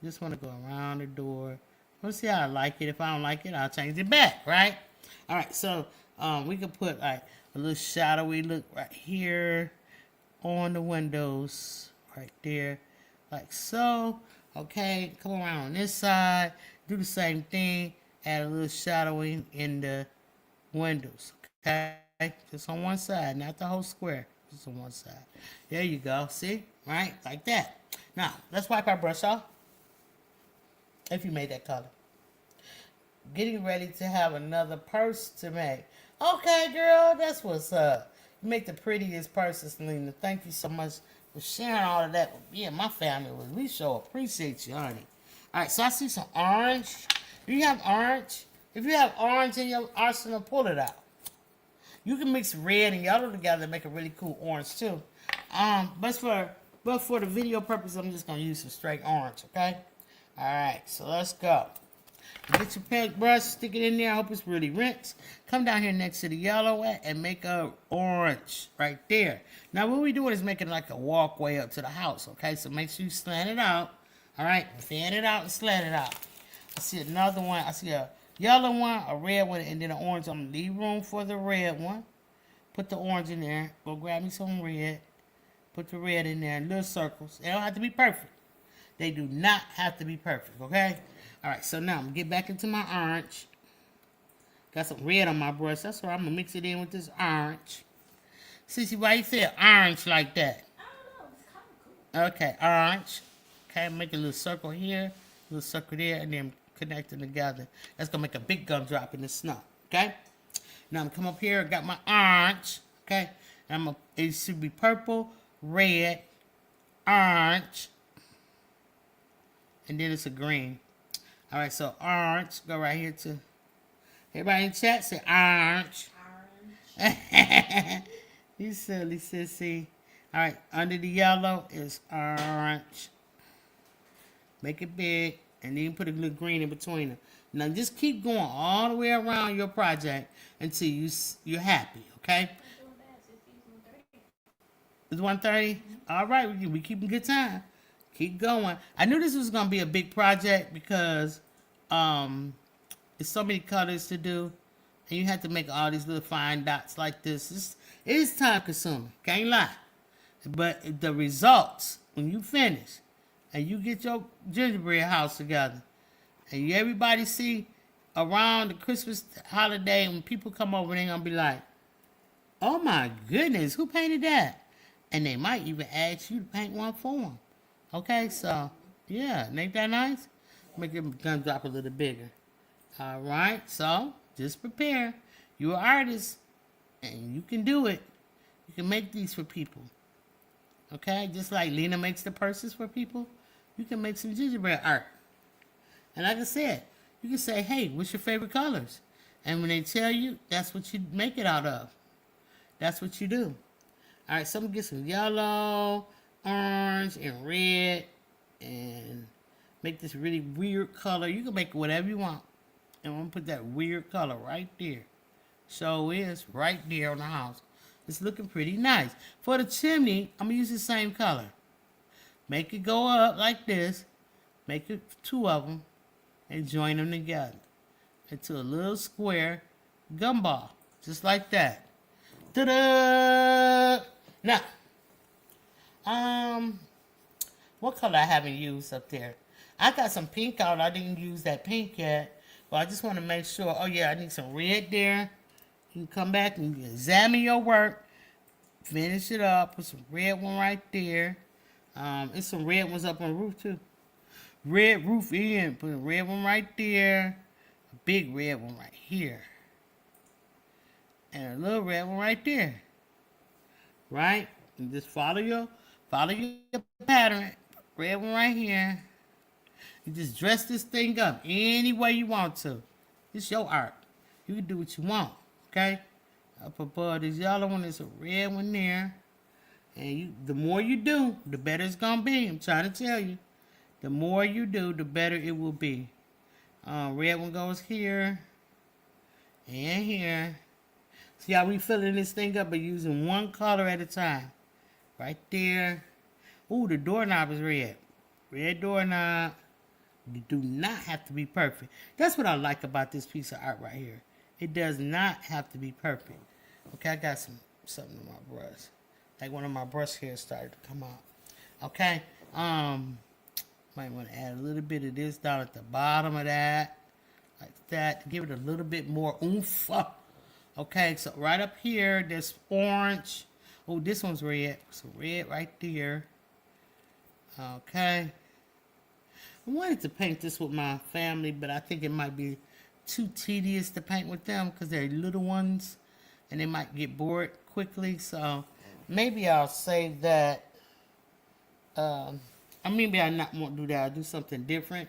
Just want to go around the door. Let's see how I like it. If I don't like it, I'll change it back, right? All right, so we can put like a little shadowy look right here on the windows, right there, like so. Okay, come around on this side, do the same thing, add a little shadowing in the windows, okay? Just on one side, not the whole square, just on one side. There you go, see? Right, like that. Now, let's wipe our brush off, if you made that color. Getting ready to have another purse to make. Okay, girl, that's what's up. You make the prettiest purses, Selena. Thank you so much for sharing all of that with me and my family. We sure appreciate you, honey. All right, so I see some orange. Do you have orange? If you have orange in your arsenal, pull it out. You can mix red and yellow together and make a really cool orange too. But for the video purpose, I'm just gonna use some straight orange, okay? All right, so let's go. Get your paintbrush, stick it in there. I hope it's really rinsed. Come down here next to the yellow and make a orange right there. Now what we're doing is making like a walkway up to the house, okay? So make sure you slant it out. All right, fan it out and slant it out. I see another one. I see a yellow one, a red one, and then an orange. I'm gonna leave room for the red one. Put the orange in there. Go grab me some red. Put the red in there in little circles. They don't have to be perfect. They do not have to be perfect, okay? All right, so now I'm going to get back into my orange. Got some red on my brush. That's why I'm going to mix it in with this orange. Sissy, why you say orange like that? I don't know. It's kind of cool. Okay, orange. Okay, make a little circle here, a little circle there, and then connect them together. That's going to make a big gumdrop in the snow, okay? Now I'm going to come up here. I got my orange, okay? And it should be purple, red, orange, and then it's a green. All right, so orange, go right here to, everybody in chat say orange. Orange. You silly sissy. All right, under the yellow is orange. Make it big, and then you put a little green in between them. Now just keep going all the way around your project until you're happy, okay? It's 1:30? All right, we keeping good time. Keep going. I knew this was going to be a big project because there's so many colors to do. And you have to make all these little fine dots like this. It is time consuming. Can't lie. But the results, when you finish and you get your gingerbread house together and everybody see around the Christmas holiday when people come over, they're going to be like, oh my goodness, who painted that? And they might even ask you to paint one for them. Okay, so, yeah, ain't that nice? Make your gun drop a little bigger. All right, so just prepare. You're an artist, and you can do it. You can make these for people. Okay, just like Lena makes the purses for people, you can make some gingerbread art. And like I said, you can say, hey, what's your favorite colors? And when they tell you, that's what you make it out of. That's what you do. All right, so I'm going to get some yellow, orange, and red, and make this really weird color. You can make whatever you want. And I'm going to put that weird color right there. So is right there on the house. It's looking pretty nice. For the chimney, I'm gonna use the same color. Make it go up like this. Make it two of them and join them together into a little square gumball, just like that. Ta-da! Now, what color I haven't used up there? I got some pink out. I didn't use that pink yet, but I just want to make sure. Oh yeah, I need some red there. You can come back and examine your work. Finish it up. Put some red one right there. It's some red ones up on the roof too. Red roof in. Put a red one right there. A big red one right here. And a little red one right there. Right? And just follow your pattern. Red one right here. You just dress this thing up any way you want to. It's your art. You can do what you want. Okay? Up above this yellow one, there's a red one there. And the more you do, the better it's going to be. I'm trying to tell you. The more you do, the better it will be. Red one goes here. And here. See how we filling this thing up by using one color at a time. Right there. Ooh, the doorknob is red. Red doorknob. You do not have to be perfect. That's what I like about this piece of art right here. It does not have to be perfect. Okay, I got something in my brush. Like one of my brush hairs started to come out. Okay. Might want to add a little bit of this down at the bottom of that. Like that. Give it a little bit more oomph. Okay, so right up here, there's orange. Oh, this one's red. So red right there. Okay. I wanted to paint this with my family, but I think it might be too tedious to paint with them because they're little ones and they might get bored quickly. So maybe I'll save that. Maybe I won't do that. I'll do something different.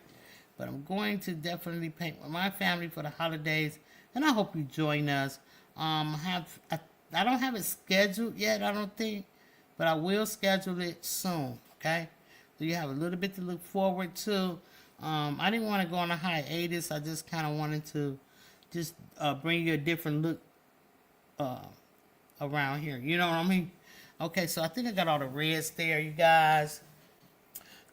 But I'm going to definitely paint with my family for the holidays, and I hope you join us. I don't have it scheduled yet, I don't think, but I will schedule it soon. Okay, so you have a little bit to look forward to. I didn't want to go on a hiatus. I just kind of wanted to just bring you a different look around here. You know what I mean? Okay, so I think I got all the reds there, you guys.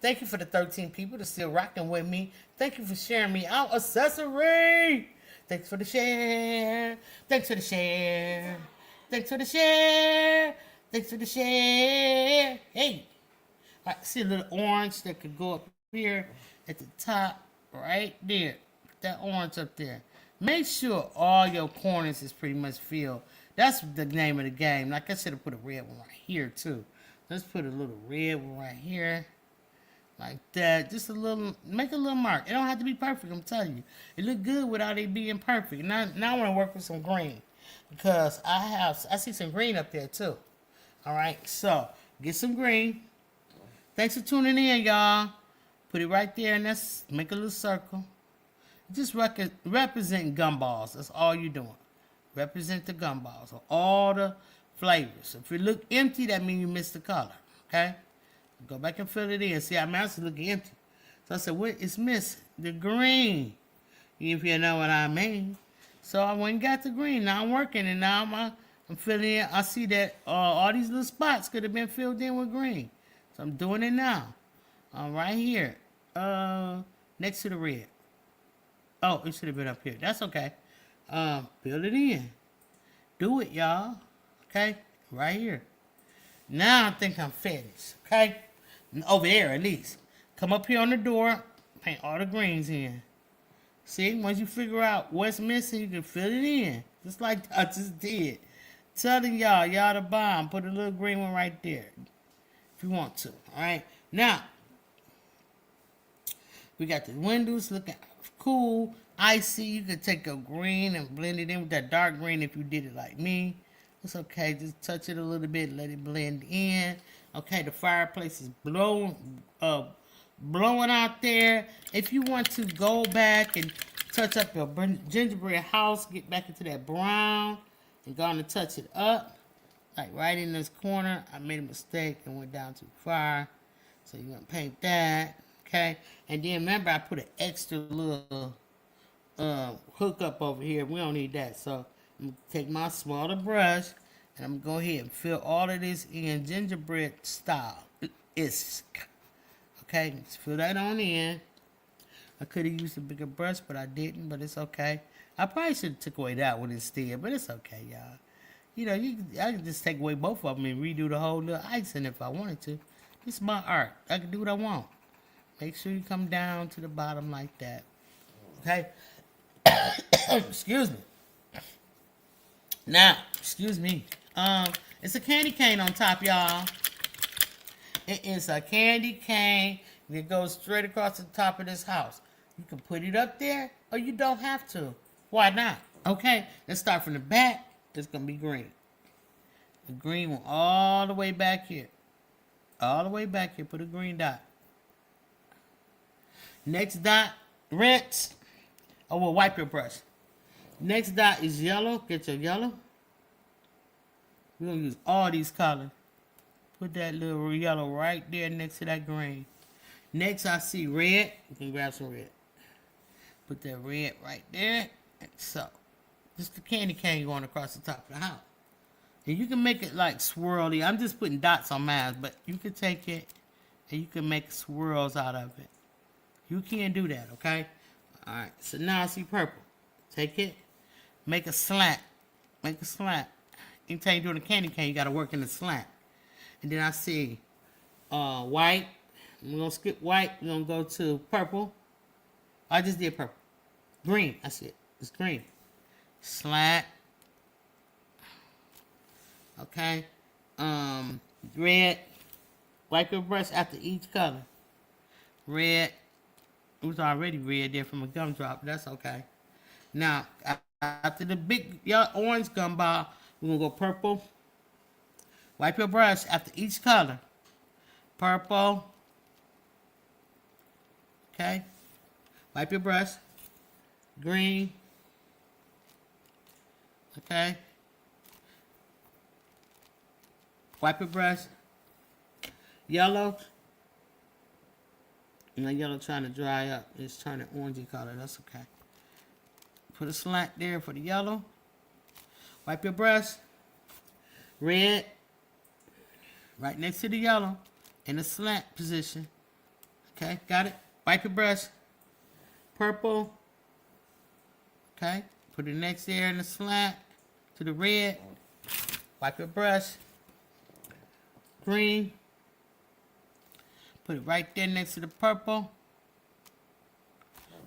Thank you for the 13 people that's still rocking with me. Thank you for sharing me out. Accessory! Thanks for the share. Thanks for the share. Thanks for the share. Thanks for the share. Hey. I see a little orange that could go up here at the top. Right there. Put that orange up there. Make sure all your corners is pretty much filled. That's the name of the game. Like I should have put a red one right here too. Let's put a little red one right here. Like that. Just a little, make a little mark. It don't have to be perfect, I'm telling you. It look good without it being perfect. Now I want to work with some green. Because I see some green up there too. Alright, so get some green. Thanks for tuning in, y'all. Put it right there and let's make a little circle. Just represent gumballs. That's all you're doing. Represent the gumballs of all the flavors. If it look empty, that means you missed the color. Okay? Go back and fill it in. See, our mouse is looking empty. So I said, what is missing? The green. If you know what I mean. So I went and got the green. Now I'm working and now I'm filling in. I see that all these little spots could have been filled in with green. So I'm doing it now. Right here. Next to the red. Oh, it should have been up here. That's okay. Fill it in. Do it, y'all. Okay? Right here. Now I think I'm finished. Okay? Over there at least. Come up here on the door. Paint all the greens in. See? Once you figure out what's missing, you can fill it in. Just like I just did. Telling y'all the bomb. Put a little green one right there. If you want to. Alright? Now, we got the windows looking cool. Icy. You could take a green and blend it in with that dark green if you did it like me. It's okay. Just touch it a little bit. Let it blend in. Okay, the fireplace is blowing out there. If you want to go back and touch up your gingerbread house, get back into that brown and go on to touch it up. Like right in this corner, I made a mistake and went down too far. So you're going to paint that. Okay. And then remember, I put an extra little hook up over here. We don't need that. So I'm going to take my smaller brush and I'm going to go ahead and fill all of this in gingerbread style. It's okay. Let's fill that on in. I could have used a bigger brush, but I didn't. But it's okay. I probably should have took away that one instead, but it's okay, y'all. You know, I can just take away both of them and redo the whole little icing if I wanted to. It's my art. I can do what I want. Make sure you come down to the bottom like that. Okay? Excuse me. Now, excuse me. It's a candy cane on top, y'all. It is a candy cane that goes straight across the top of this house. You can put it up there, or you don't have to. Why not? Okay, let's start from the back. It's going to be green. The green one all the way back here. All the way back here. Put a green dot. Next dot, rinse. Oh, well, wipe your brush. Next dot is yellow. Get your yellow. We're going to use all these colors. Put that little yellow right there next to that green. Next, I see red. You can grab some red. Put that red right there. And so, just the candy cane going across the top of the house. And you can make it like swirly. I'm just putting dots on mine, but you can take it and you can make swirls out of it. You can do that, okay? All right, so now I see purple. Take it, make a slant. Make a slant. Anytime you're doing a candy cane, you got to work in the slant. And then I see white. We're going to skip white. We're going to go to purple. I just did purple. Green. That's it. It's green. Slant. Okay. Red. Wipe your brush after each color. Red. It was already red there from a gumdrop. That's okay. Now, after the big orange gumball, we're going to go purple. Wipe your brush after each color. Purple. Okay. Wipe your brush. Green. Okay. Wipe your brush. Yellow. And the yellow trying to dry up. It's turning orangey color. That's okay. Put a slant there for the yellow. Wipe your brush. Red. Right next to the yellow. In the slant position. Okay, got it? Wipe your brush. Purple. Okay. Put it next there in the slant to the red. Wipe your brush. Green. Put it right there next to the purple.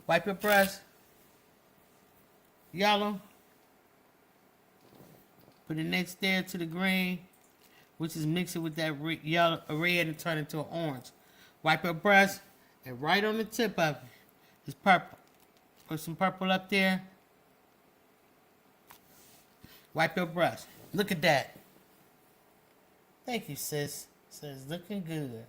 Wipe your brush. Yellow. Put it next there to the green, which is mixing with that yellow, red and turn into an orange. Wipe your brush, and right on the tip of it is purple. Put some purple up there. Wipe your brush. Look at that. Thank you, sis. So it's looking good.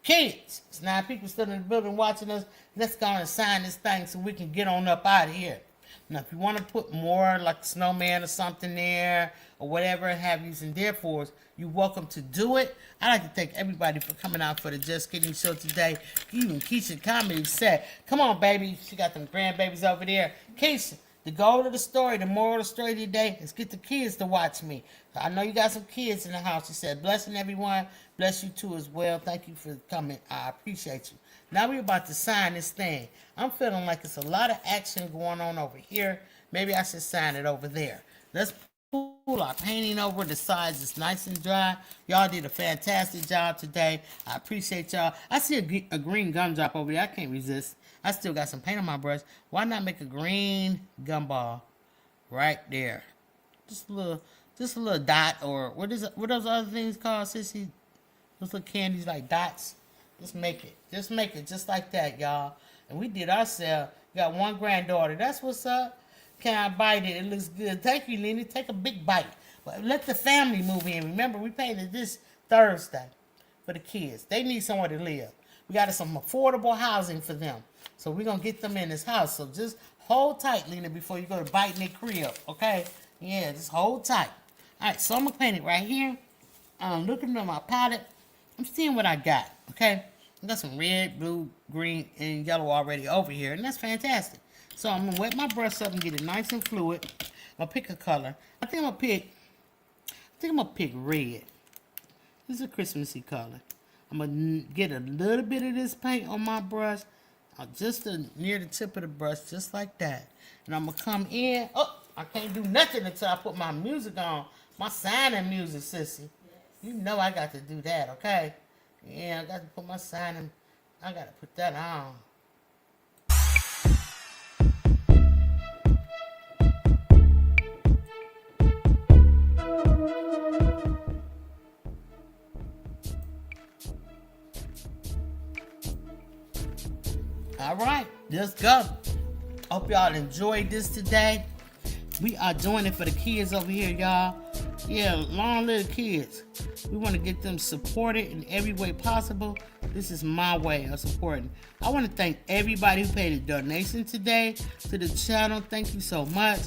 Kids, it's 9 people still in the building watching us. Let's go and sign this thing so we can get on up out of here. Now, if you want to put more like a snowman or something there or whatever have you in there for us, you're welcome to do it. I'd like to thank everybody for coming out for the Just Kidding show today. Even Keisha Comedy said, come on, baby. She got them grandbabies over there. Keisha, the goal of the story, the moral of the story today is get the kids to watch me. I know you got some kids in the house. She said, blessing everyone. Bless you too as well. Thank you for coming. I appreciate you. Now we're about to sign this thing. I'm feeling like it's a lot of action going on over here. Maybe I should sign it over there. Let's pull our painting over the sides. It's nice and dry. Y'all did a fantastic job today. I appreciate y'all. I see a green gumdrop over there. I can't resist. I still got some paint on my brush. Why not make a green gumball right there? Just a little dot, or what are those other things called, sissy? Those little candies like dots. Just make it just like that, y'all. And we did ourselves. Got one granddaughter. That's what's up. Can I bite it? It looks good. Thank you, Lenny. Take a big bite. But let the family move in. Remember, we painted this Thursday for the kids. They need somewhere to live. We got some affordable housing for them. So we're going to get them in this house. So just hold tight, Lena, before you go to biting their crib, okay? Yeah, just hold tight. All right, so I'm going to paint it right here. I'm looking at my palette. I'm seeing what I got, okay? I got some red, blue, green, and yellow already over here, and that's fantastic. So I'm going to wet my brush up and get it nice and fluid. I'll pick a color. I think I'm gonna pick red. This is a Christmassy color. I'm gonna get a little bit of this paint on my brush, just near the tip of the brush, just like that. And I'm gonna come in. Oh, I can't do nothing until I put my music on. My signing music, sissy. You know I got to do that, okay? Yeah, I got to put my signing. I got to put that on. All right, let's go. Hope y'all enjoyed this today. We are doing it for the kids over here, y'all. Yeah, long little kids. We want to get them supported in every way possible. This is my way of supporting. I want to thank everybody who paid a donation today to the channel. Thank you so much.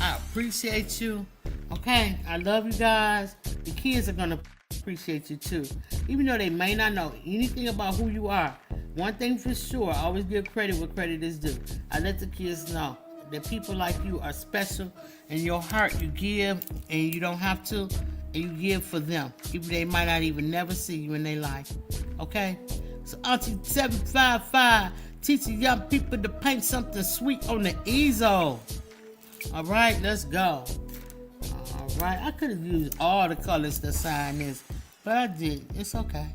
I appreciate you. Okay, I love you guys. The kids are going to appreciate you too. Even though they may not know anything about who you are. One thing for sure, I always give credit where credit is due. I let the kids know that people like you are special. In your heart, you give, and you don't have to, and you give for them. Even they might not even never see you in their life. Okay? So Auntie 755 teaching young people to paint something sweet on the easel. All right, let's go. All right, I could have used all the colors to sign this, but I didn't. It's okay.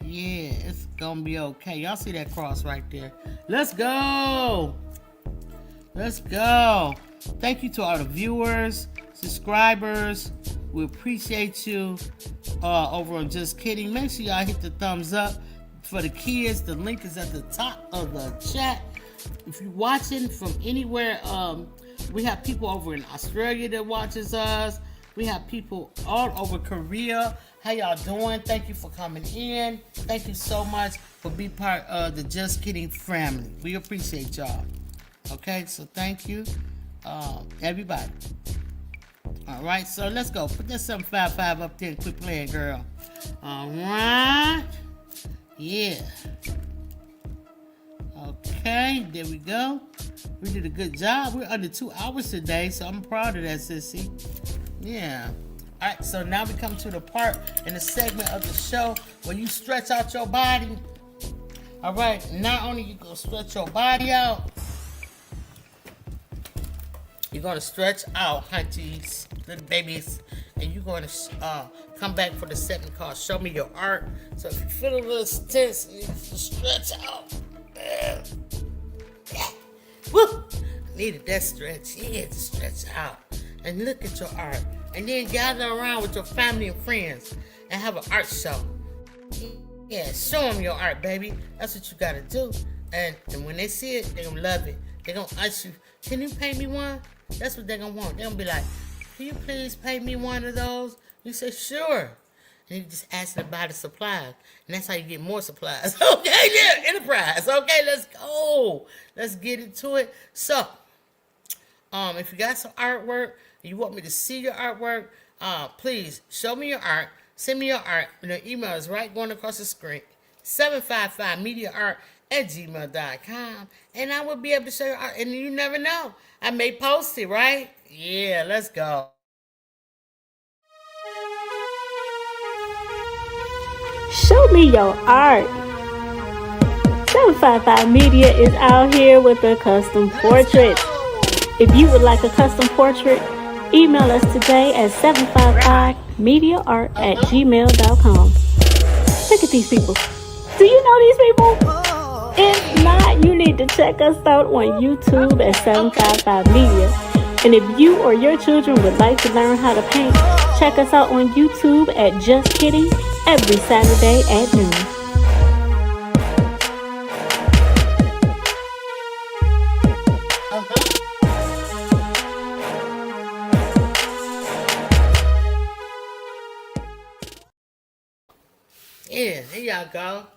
Yeah, it's gonna be okay. Y'all see that cross right there? Let's go. Let's go. Thank you to all the viewers, subscribers. We appreciate you over on Just Kidding. Make sure y'all hit the thumbs up for the kids. The link is at the top of the chat. If you're watching from anywhere, we have people over in Australia that watches us. We have people all over Korea. How y'all doing? Thank you for coming in. Thank you so much for being part of the Just Kidding family. We appreciate y'all. Okay, so thank you, everybody. All right, so let's go. Put that 755 up there and quit playing, girl. All right. Yeah. Okay, there we go. We did a good job. We're under 2 hours today, so I'm proud of that, sissy. Yeah. All right, so now we come to the part in the segment of the show where you stretch out your body. All right, not only you gonna stretch your body out, you're gonna stretch out, hunties, little babies, and you're gonna come back for the segment called Show Me Your Art. So if you feel a little tense, you need to stretch out. Yeah. Woo! Needed that stretch. Yeah, to stretch out and look at your art. And then gather around with your family and friends and have an art show. Yeah, show them your art, baby. That's what you gotta do. And when they see it, they're gonna love it. They're gonna ask you, can you paint me one? That's what they're gonna want. They're gonna be like, can you please paint me one of those? You say, sure. And you just ask them to buy the supplies. And that's how you get more supplies. Okay, yeah, enterprise. Okay, let's go. Let's get into it. So, if you got some artwork, you want me to see your artwork, please show me your art. Send me your art. And the email is right going across the screen. 755mediaart@gmail.com. And I will be able to show your art. And you never know. I may post it, right? Yeah, let's go. Show me your art. 755 Media is out here with a custom portrait. If you would like a custom portrait, email us today at 755mediaart@gmail.com. Look at these people. Do you know these people? If not, you need to check us out on YouTube at 755 Media. And if you or your children would like to learn how to paint, check us out on YouTube at Just Kidding every Saturday at noon. Yeah, there y'all go.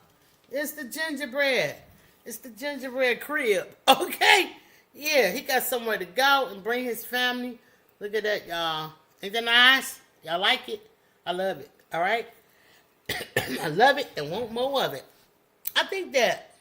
It's the gingerbread. It's the gingerbread crib. Okay? Yeah, he got somewhere to go and bring his family. Look at that, y'all. Ain't that nice? Y'all like it? I love it. All right? I love it and want more of it. I think that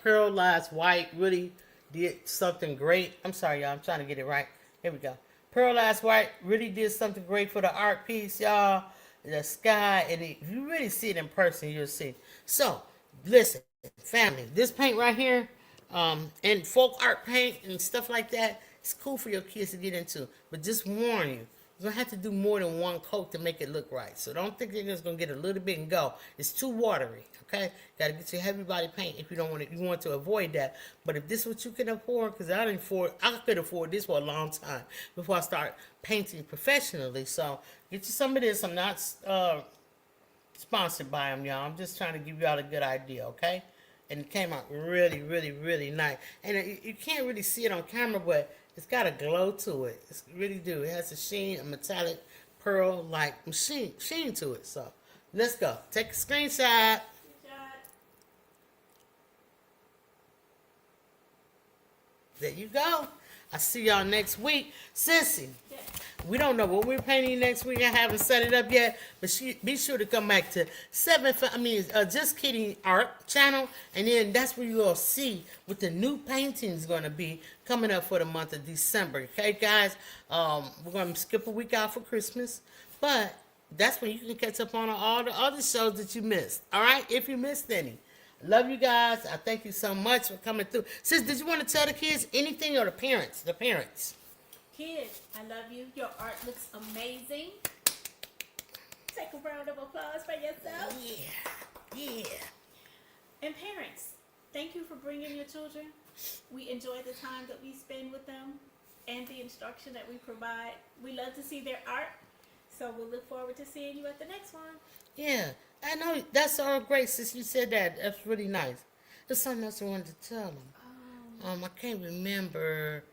pearlized white really did something great. I'm sorry, y'all. I'm trying to get it right. Here we go. Pearlized White really did something great for the art piece, y'all. The sky, and if you really see it in person, you'll see. So, listen, family, this paint right here, and folk art paint and stuff like that, it's cool for your kids to get into. But just warn you, you're going to have to do more than one coat to make it look right. So don't think you're just going to get a little bit and go. It's too watery, okay? Got to get your heavy body paint if you don't want to. You want to avoid that. But if this is what you can afford, because I could afford this for a long time before I start painting professionally. So get you some of this. I'm not sponsored by them, y'all. I'm just trying to give y'all a good idea, okay? And it came out really, really, really nice. And you can't really see it on camera, but it's got a glow to it. It's really do. It has a sheen, a metallic pearl-like sheen to it. So let's go. Take a screenshot. There you go. I'll see y'all next week. Sissy, we don't know what we're painting next week. I haven't set it up yet, but be sure to come back to Just Kidding Art channel, and then that's where you'll see what the new painting's going to be coming up for the month of December. Okay, guys? We're going to skip a week out for Christmas, but that's when you can catch up on all the other shows that you missed. All right, if you missed any. Love you guys. I thank you so much for coming through. Sis, did you want to tell the kids anything, or the parents? The parents. Kids, I love you. Your art looks amazing. Take a round of applause for yourself. Yeah. And parents, thank you for bringing your children. We enjoy the time that we spend with them and the instruction that we provide. We love to see their art, so we'll look forward to seeing you at the next one. Yeah, I know. That's all great, sis. You said that. That's really nice. There's something else I wanted to tell them. I can't remember.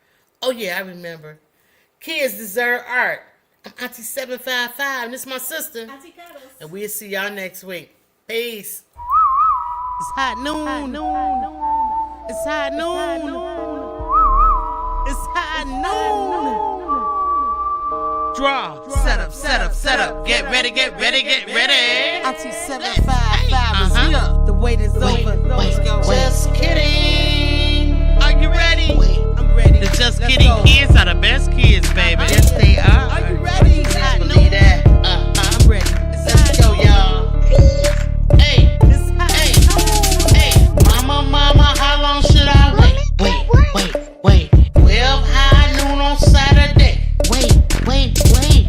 Oh, yeah, I remember. Kids deserve art. I'm Auntie 755, and this is my sister. Auntie Cuddles. And we'll see y'all next week. Peace. It's hot noon. It's hot noon. It's hot noon. Draw. Set up. Get ready. Auntie 755 is here. The wait is over. Let's go. Just kidding. Are you ready? I'm ready. The Just Kidding kids are the best kids, baby. Yes, they are. Are you ready? I believe that. I'm ready. Let's go, y'all. Hey. Mama, how long should I wait? 12 high noon on Saturday. Wait.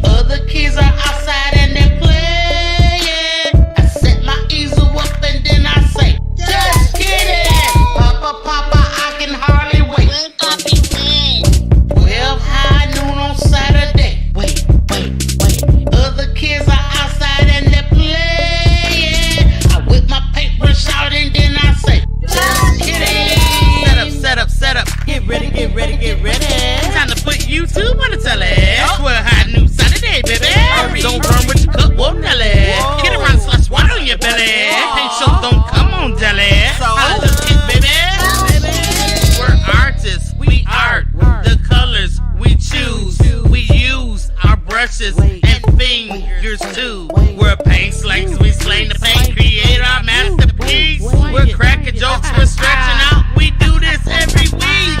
Other kids are outside and they're playing. I set my easel up and then I say, just kidding. Papa, I can hardly wait. 12 high noon on Saturday. Wait. Other kids are outside and they're playing. I whip my paintbrush out and then I say, just kidding. Set up. Get ready. Time to put YouTube on the telly. 12 high noon Saturday, baby. Don't burn with your cup, whoa, Nelly. Get around, slash water on your belly. Paint shows don't come on, deli. I just hit, baby. We're artists, we art. The colors we choose. We use our brushes and fingers too. We're paint slangers, we slang the paint, create our masterpiece. We're cracking jokes, we're stretching out. We do this every week.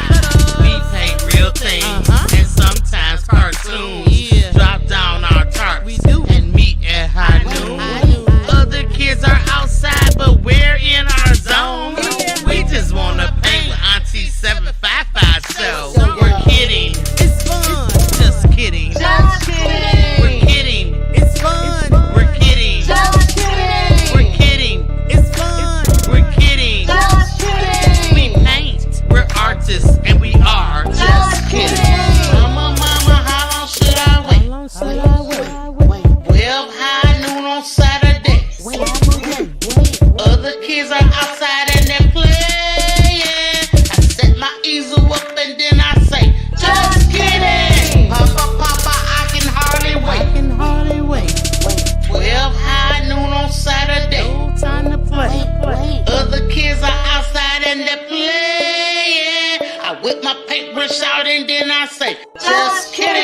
We paint real things and sometimes cartoons. Drop down our tarps and meet at high noon. Other kids are outside, but we're in our zone. We just wanna paint with Auntie 755 show. We're kidding. It's fun. Just kidding. We're kidding. It's fun. We're kidding. We're kidding. It's fun. We're kidding. We paint. We're artists and we are just kidding. Mama, how long should I wait? 12 high noon on Saturday. Other kids are outside and they're playing. I set my easel up and then I say, just kidding. Papa, I can hardly wait. 12 high noon on Saturday. No time to play. Other kids are outside and they're playing. I whip my paintbrush out and then I say, just kidding.